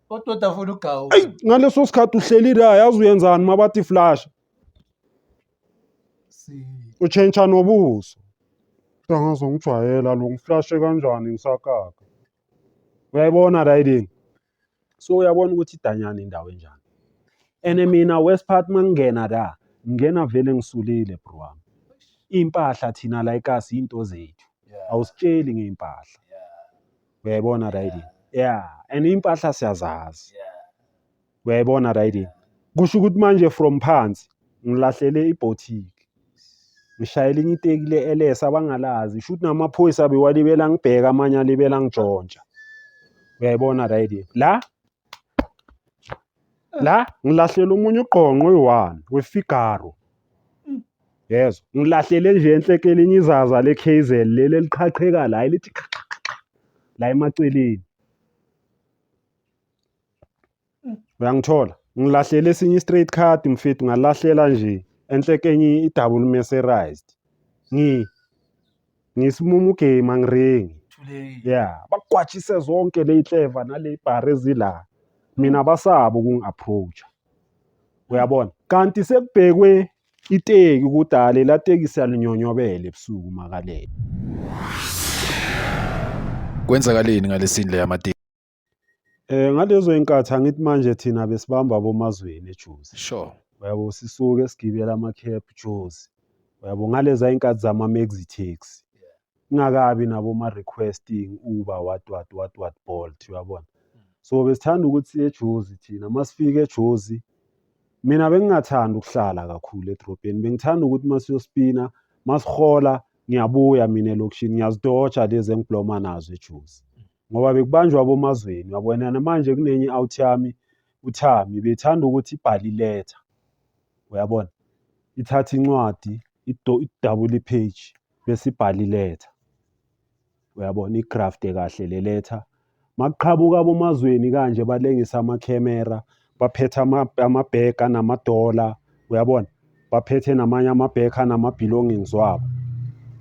Kodwa afuna ugawu. Ayi ngaleso sikhathi uhleli la yazi uyenzani mabathi flasha. Utshentsha nobuso. Ngizongijwayela lo ngiflashe kanjani ngisakaka. Uyayibona right? So uyabona ukuthi idanyana indawo enjani. Ene mina west part mangena la ngena vele ngisulile bro wami. Impahla thina la eKasi into zethu. Yeah. Awusitsheli ngeimpahla. Yeah. Uyayibona right? Yeah, and impahla siyazazi. Yeah. Uyayibona right? Kusho ukuthi manje from phansi ngilahlele iboutique. Ngishayela inye itekile LS abangalazi. Shoot namaphoyisa bewalibela ngibheka amanye alibela ngijonsha. Uyayibona right? La ngilahlela umunye uqonqo oyi1 weFigaro. Yes, ngilahlele nje enhlekele inye izaza leKZL leli liqhaqheka la elithi la emaceleni. Uyangithola? Ngilahlele esinye straight card mfethu ngalahlela nje enhlekenye i-double mercerized. Ngisimumu game angirengi. Yeah, bagwatshise zonke le clever nale bar ezila. Mina basabo kungi-approach. Uyabona? Kanti sekubhekwe iteki kudala la teki siyalinyonyobele ebusuku makalele. Kwenzakaleni ngalesini le yamati? Ngalezo inkathi angithi manje thina besibamba abomazweni eJozi. Sure. Uyabo sisuke sigibela ama-cab Jozi. Uyabo ngaleza inkathi zama-maxi taxi. Ngakabi nabo ma-requesting Uber what Bolt uyabona. So besithanda ukuthi siye eJozi thina masifike eJozi. Mina bengingathanda ukuhlala kakhulu edrobheni. Bengithanda ukuthi masiyospina, masihola ngiyabuya mina elokishini ngiyazidotsha lezi engibloma nazo eJozi. Ngoba bekubanjwa abomazweni uyabona namanje kunenye i-out yami uThami bethanda ukuthi ibhale iletha. Uyabona? Ithatha incwadi i-double page bese ibhale iletha. Uyabona igraft kahle le letter. Makuqhabuka abomazweni kanje balengisa ama-camera, baphethe amabhega namadola, uyabona? Baphethe namanye amabhega nama-belongings wabo.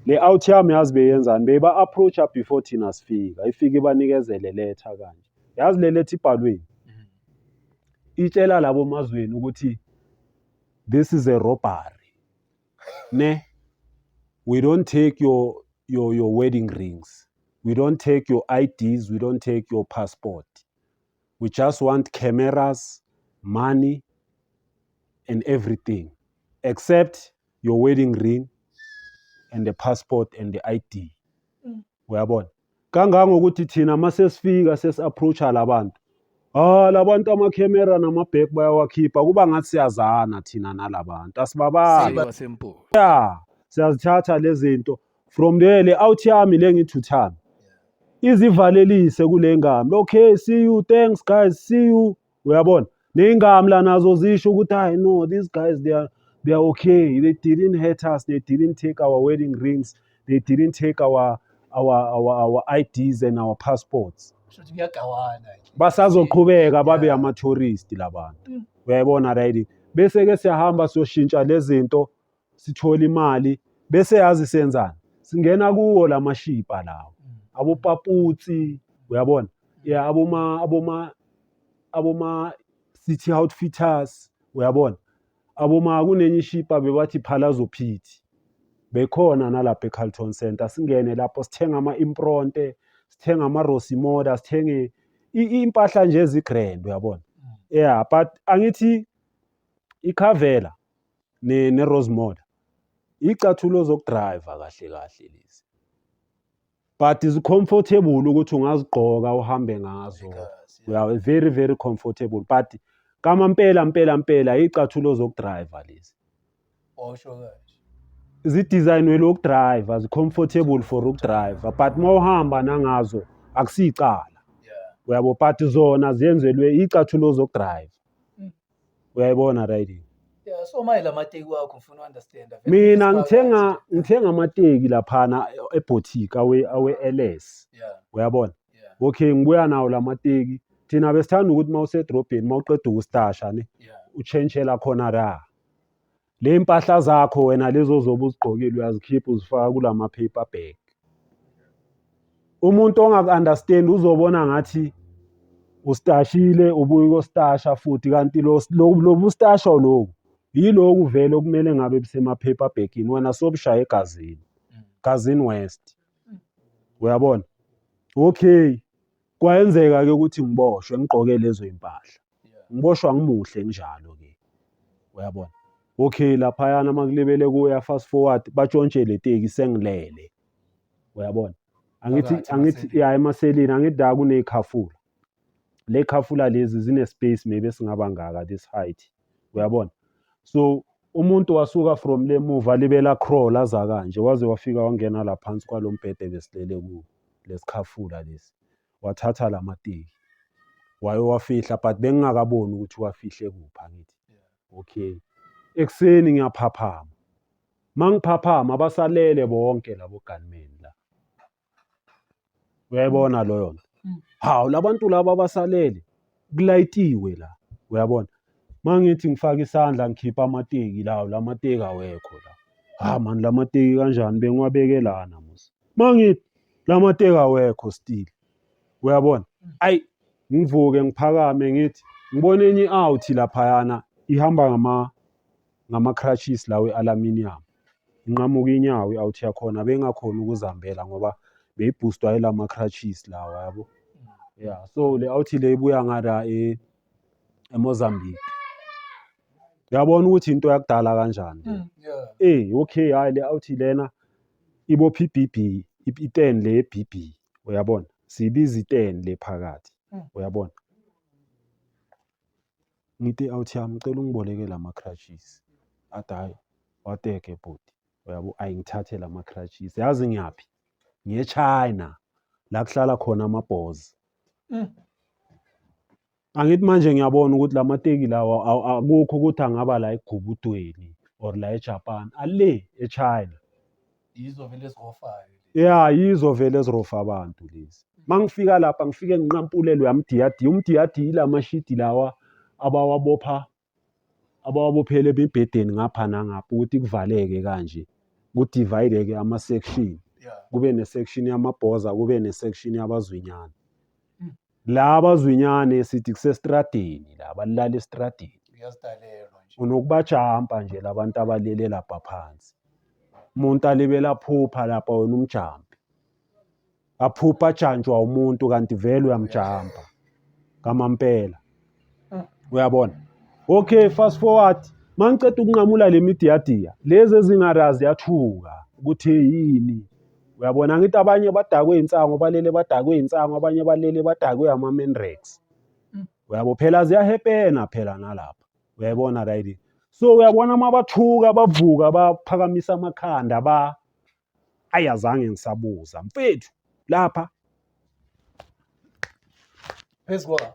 Le out yami yazi beyenzani beba approacha before thina sifika. Ifike banikezele letter kanje. yazi leli ethi ibhalweni itshela labo mazweni ukuthi this is a robbery ne we don't take your wedding rings, we don't take your IDs, we don't take your passport, we just want cameras, money and everything except your wedding ring and the passport and the ID. Uyabona? Kangangokuthi thina masesifika sesi-approacha labantu. Labantu ama-camera nama-bag bayawakhipha kuba ngathi siyazana thina nalabantu. Asibabani. Seyiwasempo. Yeah, siyazithatha lezi zinto. From there le out yami le ngithi uthami. Izivalelise kule ngami. Okay, see you, thanks guys, see you. Uyabona? Ney'ngami la nazo zisho ukuthi I know these guys they are okay. They didn't hurt us. They didn't take our wedding rings. They didn't take our IDs and our passports. Shothi kuyagawana nje. Basazoqhubeka babe ama-tourist labantu. Uyayibona right? Bese ke siyahamba siyoshintsha lezi zinto sithola imali bese yazi senzani? Singena kuwo lamashipa lawo. Abopaputsi, uyabona? Yeah, aboma city outfitters, uyabona? Kunenye ishipa bebathi Palazzo Pitti. Bekhona nalapha eCarlton Center. Singene lapho sithenga ama-impronte, sithenga ama-Rosimoda, sithenge impahla nje ezigrand, uyabona? Yeah, but angithi iCavella ne-Rosimoda icathulo zokudrive kahle kahle lezi. But is comfortable ukuthi ungazigqoka uhambe ngazo. Yeah, very very comfortable. But kama mpela icathulo zokudrive lezi. Osho kanje. Zidesignwe lokudrive, comfortable for ukudrive. But mawuhamba nangazo akusicala. Yeah. Uyabo but zona ziyenzelwe icathulo zokudrive. Uyayibona right? Yeah, so mayela amateki wakho ufuna understand. Mina ngithenga amateki laphana eboutique awe LS. Yeah. Uyabona? Yeah. Okay, ngibuya nawo lamateki. Thina besithanda ukuthi mawusedrobheni mawuqeda ukustasha ne Yeah. uchenchela khona la. Le impahla zakho wena lezo zobe uzigqokile uyazikhipha uzifaka kulama paper bag. Umuntu ongaku-understand uzobona ngathi ustashile ubuye ukostasha futhi kanti lo bustasha lokhu yiloku vele okumele ngabe bisema paper bagini wena sobushaya egazini. Gazini West. Uyabona? Okay. Kwayenzeka ke ukuthi ngiboshwe ngigqoke lezo impahla. Ngiboshwa ngimuhle njalo ke. Uyabona? Okay, laphayana makulebele kuya fast forward batshontshe le teki sengilele. Uyabona? Angithi ya emaselini angithi da kunekhafula. Le khafula lezi zine space maybe singaba ngaka this height. Uyabona? So umuntu wasuka from le move alibela crawl aza kanje waze wafika wangena la phansi kwalombhede besilele ku lesikhafula lesi. Wathatha lamateki. Waye wafihla but bengingakaboni ukuthi wafihle kuphi angithi. Okay. Ekseni ngiyaphaphama. Mangiphaphama basalele bonke labo gunmen la. Uyayibona loyo nto? Hawu labantu laba basalele kulayitiwe la. Uyabona? Mangithi ngifaka isandla ngikhipha amateki lawo lamateki awekho la. Man lamateki kanjani bengiwabekelana musa. Mangithi lamateki awekho still. Uyabona? Ayi ngivuke ngiphakame ngithi ngibona enye out laphayana ihamba ngama crutches lawe aluminium. Inqamuka inyawo i-out yakhona bengakhona ukuzihambela ngoba beyiboostwa yilama crutches lawa yabo. Yeah, so le out le ibuya ngala eMozambique. Uyabona ukuthi into yakudala kanjani. Yeah. Okay, hayi le out lena ibopha iBB, i10 le BB. Uyabona? Sibiza i10 le phakathi. Uyabona? Ngithi out yami ngicela ungiboleke lama crutches. Athi hayi wateke bhuti. Uyabo ayingithathe lama crutches. Yazi ngiyaphi? Ngiye China la kuhlala khona amabhozi. Angithi manje ngiyabona ukuthi lamateki lawa akukho ukuthi angaba la eGubudweni or la eJapan. Ale eChina. Yizo vele ezirofayo. Yeah, yizo vele ezirofa abantu lezi. Mangifika lapha ngifike nginqampulelwe yamdiyadi. Umdiyadi ilamashidi lawa abawabophele ebhedeni ngapha nangapha ukuthi kuvaleke kanje. Kudivide ke ama section. Yeah. Kube nesection yamabhoza kube nesection yabazwinyana. laba zwinyane sithi kusestradeni la balala estradeni Uyazidalelwa nje. unokubajampa nje labantu abalele lapha phansi umuntu alibela phupha lapha wena umjampi aphupha ajantshwa umuntu kanti vele uyamjampa ngamampela uyabona okay fast forward mangiceda ukunqamula le midiyadia lezi ezingarazi yathuka ukuthi yini uyabona ngithi abanye badakwe insango balele badakwe insango abanye balele badakwe ama-menrex uyabo phela ziyahepena phela nalapha uyayibona right so uyabona mabathuka bavuka baphakamisa amakhanda ayazange ngisabuza mfethu lapha Phezukwa.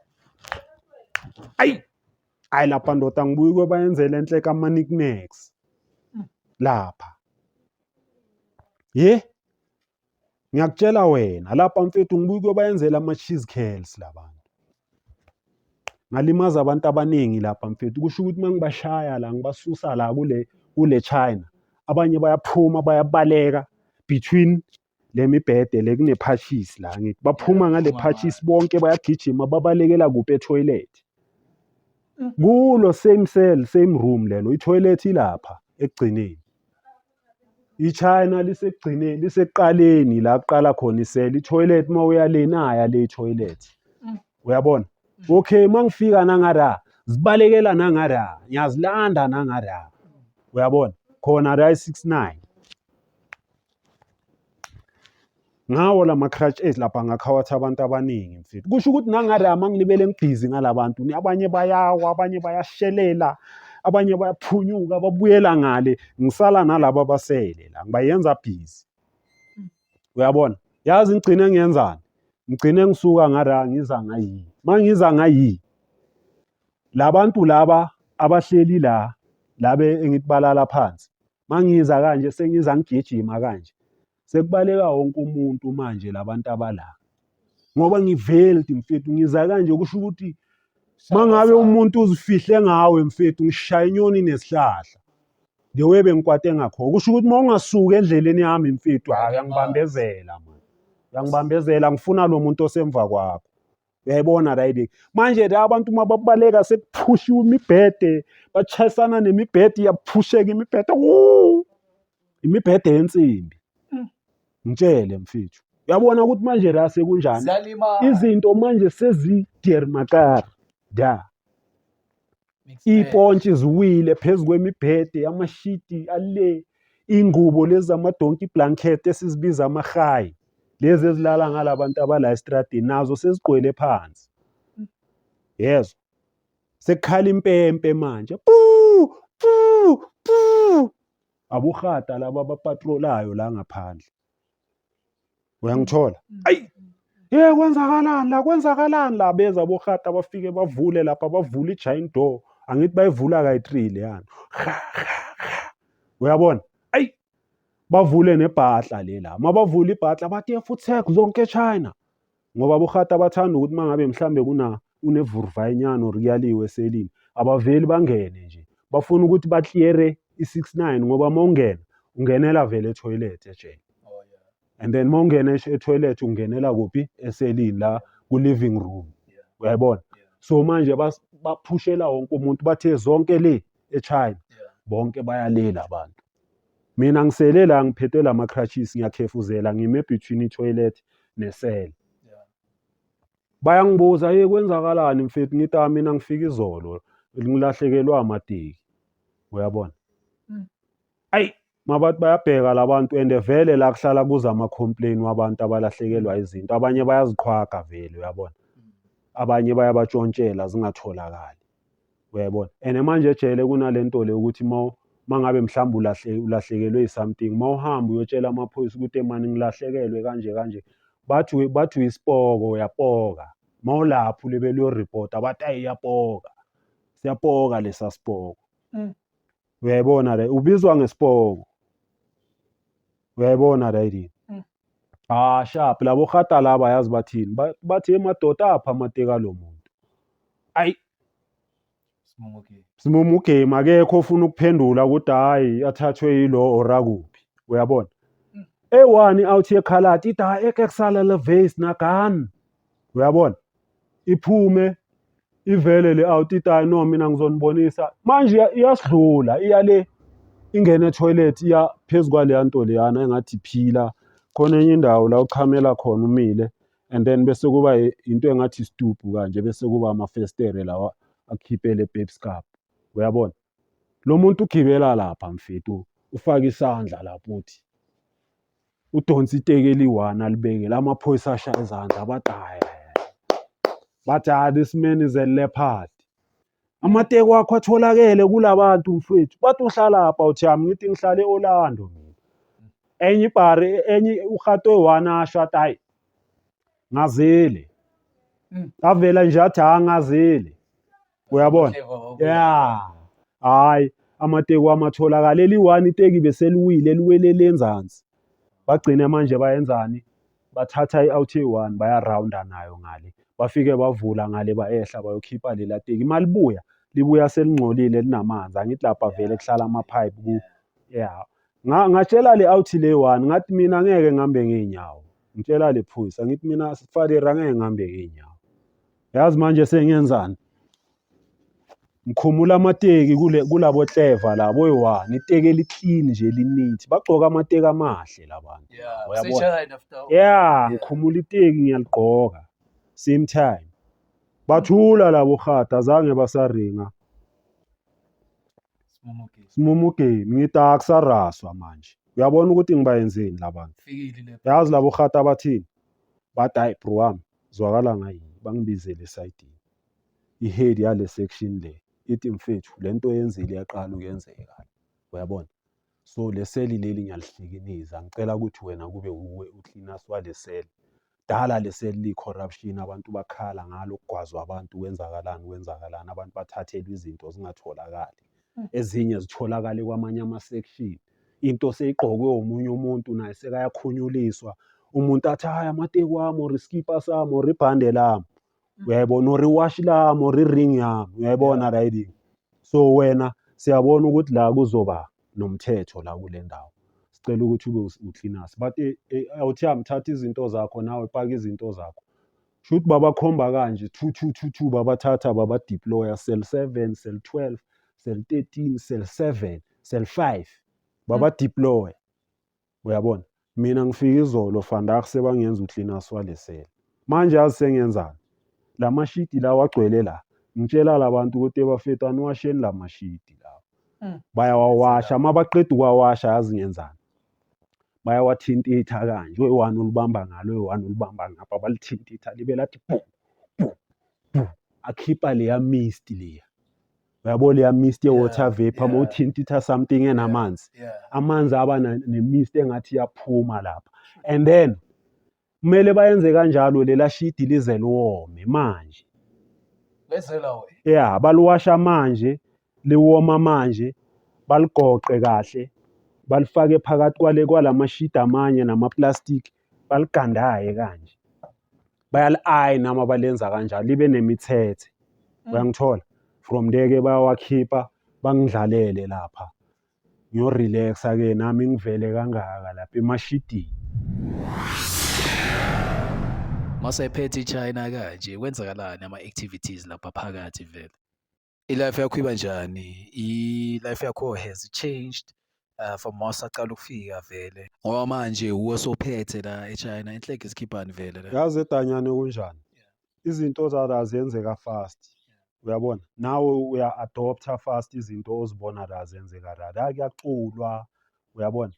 ayi lapha ndoda ngibuye kwebayenzela enhle kama-nicknacks lapha ngiyakutshela wena lapha mfethu ngibuye kwebayenzela ama-cheese curls labantu ngalimaza abantu abaningi lapha mfethu kusho ukuthi mangibashaya la ngibasusa la kule China abanye bayaphuma bayabaleka between le mibhede le kunephatshisi la ngithi baphuma ngale phatshisi bonke bayagijima babalekela kuphi etoilet kulo same cell same room lelo itoilet ilapha ekugcineni iChina lisekugcineni lisekuqaleni la kuqala khona isela itoilet mawuya lenaya le toilet uyabona okay mangifika nangara zibalekela nangara ngiyazilanda nangara uyabona khona la 69 ngawo lama crutches lapha ngakhawatha abantu abaningi mfethu kusho ukuthi nangara mangilibele ngibhizi ngalabantu abanye bayawa abanye bayashelela abanye bayaphunyuka babuyela ngale ngisala nalabo abasele la ngibayenza busy uyabona yazi ngigcine ngiyenzani ngigcine ngisuka ngara ngiza ngayi mangiza ngayi labantu laba abahleli labe engitbalala phansi mangiza kanje sengiza ngigijima kanje sekubaleka wonke umuntu manje labantu abala ngoba ngiveled mfethu ngiza kanje kusho ukuthi mangabe umuntu uzifihle ngawe mfethu ngishaya inyoni nesihlahla the way bengikwate ngakho kusho ukuthi mawungasuka endleleni yami mfethu uyangibambezela man uyangibambezela ngifuna lo muntu osemva kwakho uyayibona right manje la abantu mababaleka sekuphushiwe imibhede bachayisana nemibhede yaphusheka imibhede imibhede yensimbi ngitshele mfethu uyabona ukuthi manje la sekunjani izinto manje sezi-dermakar da ipontshi ziwile phezu kwemibhede amashiti ale ingubo lezi zamadonki blanket esizibiza amahayi lezi ezilala ngalabantu abala estradini nazo sezigqwele phansi yezo sekukhala impempe manje abuhata laba abapatrolayo la ngaphandle uyangithola kwenzakalani la beza abohata bafike bavule lapha bavula i-giant door angithi bayivula kayi-3 leyana uyabona bavule nebhahla lela mabavula ibhahla bathi futhek zonke China ngoba abohata bathanda ukuthi mangabe mhlambe unevurvayinyana or kuyaliwe eselini abaveli bangene nje bafuna ukuthi bakliyere i69 ngoba mawungena ungenela vele etoilet ejele and then mawungena etoilet ungenela kuphi eselini la ku-living room uyayibona so manje baphushela wonke umuntu bathe zonke le eChina bonke bayalela abantu mina ngisele la ngiphethe lama crutches ngiyakhefuzela ngime between itoilet nesela bayangibuza kwenzakalani mfethu ngithi mina ngifika izolo ngilahlekelwa amateki uyabona mabathi bayabheka labantu and vele la kuhlala kuza ama-complain wabantu abalahlekelwa izinto abanye bayaziqhwaga vele uyabona abanye bayabatshontshela zingatholakali uyayibona and manje ejele kunalento le ukuthi mangabe mhlawumbe ulahlekelwe something mawuhamba uyotshela amaphoyisa ukuthi manje ngilahlekelwe kanje bathi uyisipoko uyapoka mawulapho lebele uyoripota bathi iyapoka siyapoka lesa sipoko uyayibona le ubizwa ngesipoko uyayibona right sharp labo hata laba yazi bathini bathi emadoda apha amateka lo muntu simumu game akekho ufuna ukuphendula ukuthi hayi athathwe yilo orakuphi uyabona one out here khalati ita ekekusala le vase nagan uyabona iphume ivele le out itayi no mina ngizonibonisa manje iyasidlula iya le ingene etoilet iya phezu kwaleya nto leyana engathi phila khona enye indawo la uchamela khona umile and then bese kuba into engathi stoop kanje bese kuba amafestere lawa akhiphe le babes cup uyabona lo muntu ugibela lapha mfethu ufaka isandla lapho uthi udonsa iteki eli-1 alibeke lamaphoyisa ashaya izandla bathi this man is a leopard. Amateki wakho atholakele kulabantu mfethu bathi uhlalapha uthi yami ngithi ngihlala e-Orlando mina enye ibhari enye uhato oyi-1 asho athi hayi ngazile avela nje athi ngazile uyabona hayi amateki wami atholakala eli-1 iteki beseliwile eliwelele enzansi bagcine manje bayenzani bathatha i-out eyi-1 bayarawunda nayo ngale bafike bavula ngale bayehla bayokhipha lela teki libuya selingcolile linamanzi angithi lapha vele kuhlala amapipe ngatshela le-out le-1 ngathi mina ngeke ngihambe ngey'nyawo ngitshela le phoyisa ngithi mina Fadera angeke ngihambe ngey'nyawo yazi manje sengiyenzani ngikhumula amateki kulabo clever labo oyi-1 iteki eli-clean nje linithi bagcoka amateki amahle labantu uyabona ngikhumula iteki ngiyaligqoka same time bathula labo gada azange basaringa Simumu game ngithi akusaraswa manje uyabona ukuthi ngibayenzeni labantu yazi labo gada bathini bathi hayi bro wami zwakala ngayini bangibizele esayidini ihead yale section le ithi mfethu lento oyenzile yaqala ukuyenzeka uyabona so leseli leli ngiyalihlikiniza ngicela ukuthi wena kube uwe ucleaners wale seli dala leseli li-corruption abantu bakhala ngalo kugwazwa abantu kwenzakalani abantu bathathelwa izinto zingatholakali ezinye zitholakale kwamanye ama-section into seyigqokwe omunye umuntu naye sekayakhunyuliswa umuntu athi hayi amateki wami or iskipa sami or ibhande lami uyayibona or iwashi lami or i-ring yami uyayibona riding so wena siyabona ukuthi la kuzoba nomthetho la kule ndawo sicela ukuthi ube ucleaners but awuthi yamthatha izinto zakho nawe paka izinto zakho shuthi babakhomba kanje 2 babathatha babadeploya cell 7 cell 12 cell 13 cell 7 cell 5 babadeploya uyabona mina ngifika izolo fandak sebangenza ucleaners walesela manje yazi sengiyenzani la mashiti lawa agcwele la ngitshela labantu ukuthi ebafethu aniwasheni la mashiti lawa bayawawasha mabaqeda ukwawasha yazi ngiyenzani bayawathintitha kanje oyi-1 ulibamba ngalo oyi-1 ulibamba ngapha balithintitha libe lathi bu akhipha leya mist leya uyabo leya mist ye-water vapor mawuthintitha something enamanzi amanzi aba ne-mist engathi iyaphuma lapha and then kumele bayenze kanjalo lela shidi lize liwome manje baluwasha manje liwoma manje baligoqe kahle balifake phakathi kwalamashidi amanye namaplastiki baligandaye kanje bayali-ayina uma balenza kanjalo libe nemithethe uyangithola from there-ke bayawakhipha bangidlalele lapha ngiyo-relax-ke nami ngivele kangaka lapha emashidini Masayiphethe iChina kanje kwenzakalani ama-activities lapha phakathi vele i-life yakho iba njani i-life yakho has changed from masacala ukufika vele ngoba manje uwe sophethe la eChina inhleke isikhiphani vele la yazi edanyane kunjani izinto zala ziyenzeka fast uyabona nawe uya-adopter fast izinto ozibona la zenzeka la kuyaculwa uyabona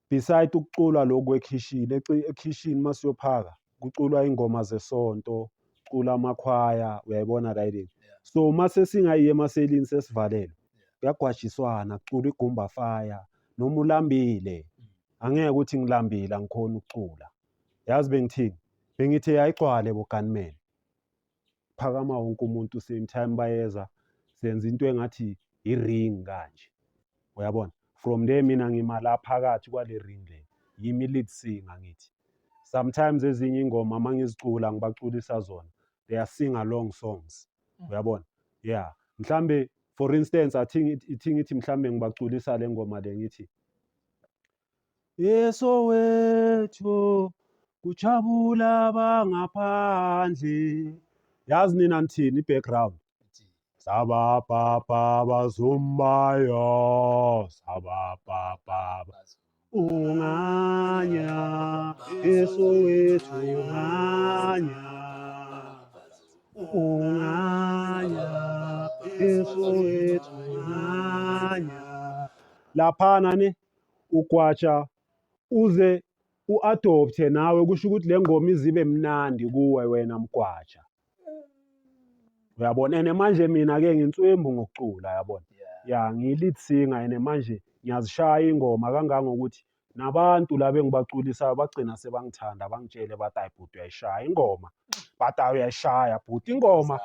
beside ukuculwa lokhu kwekhishini ekhishini masiyophaka kuculwa ingoma zesonto kucula amakhwaya uyayibona riding so mase singayiye emaselini sesivalelwe kuyagwajiswana kucula igumba fire noma ulambile angeke ukuthi ngilambile angikhona ukucula yazi bengithini bengithi ayigcwale bo gunmen phakama wonke umuntu same time bayeza senza into engathi i-ring kanje uyabona from there mina ngima la phakathi kwale ring le yimi lead singer ngithi sometimes ezinye ingoma mangizicula ngibaculisa zona they are sing along songs uyabona mhlambe for instance ithi mhlambe ngibaculisa le ngoma le ngithi Yeso wethu kujabula bangaphandle. Yazi nina nithini i-background? Sabapapa zumbaya, sabapapa unganya, eSoweto unganya, unganya, eSoweto unganya. Laphana ne ugwatsha uze u-adopte nawe kusho ukuthi le ngoma izibe mnandi kuwe wena mgwatsha. Uyabona, and manje mina-ke nginswembu ngokucula yabona. Ya ngiyi-lead singer and manje ngiyazishaya ingoma kangangokuthi nabantu laba engibaculisayo bagcina sebangithanda bangitshele bathi hayi bhuti uyayishaya ingoma. Bathi hayi uyayishaya bhuti ingoma.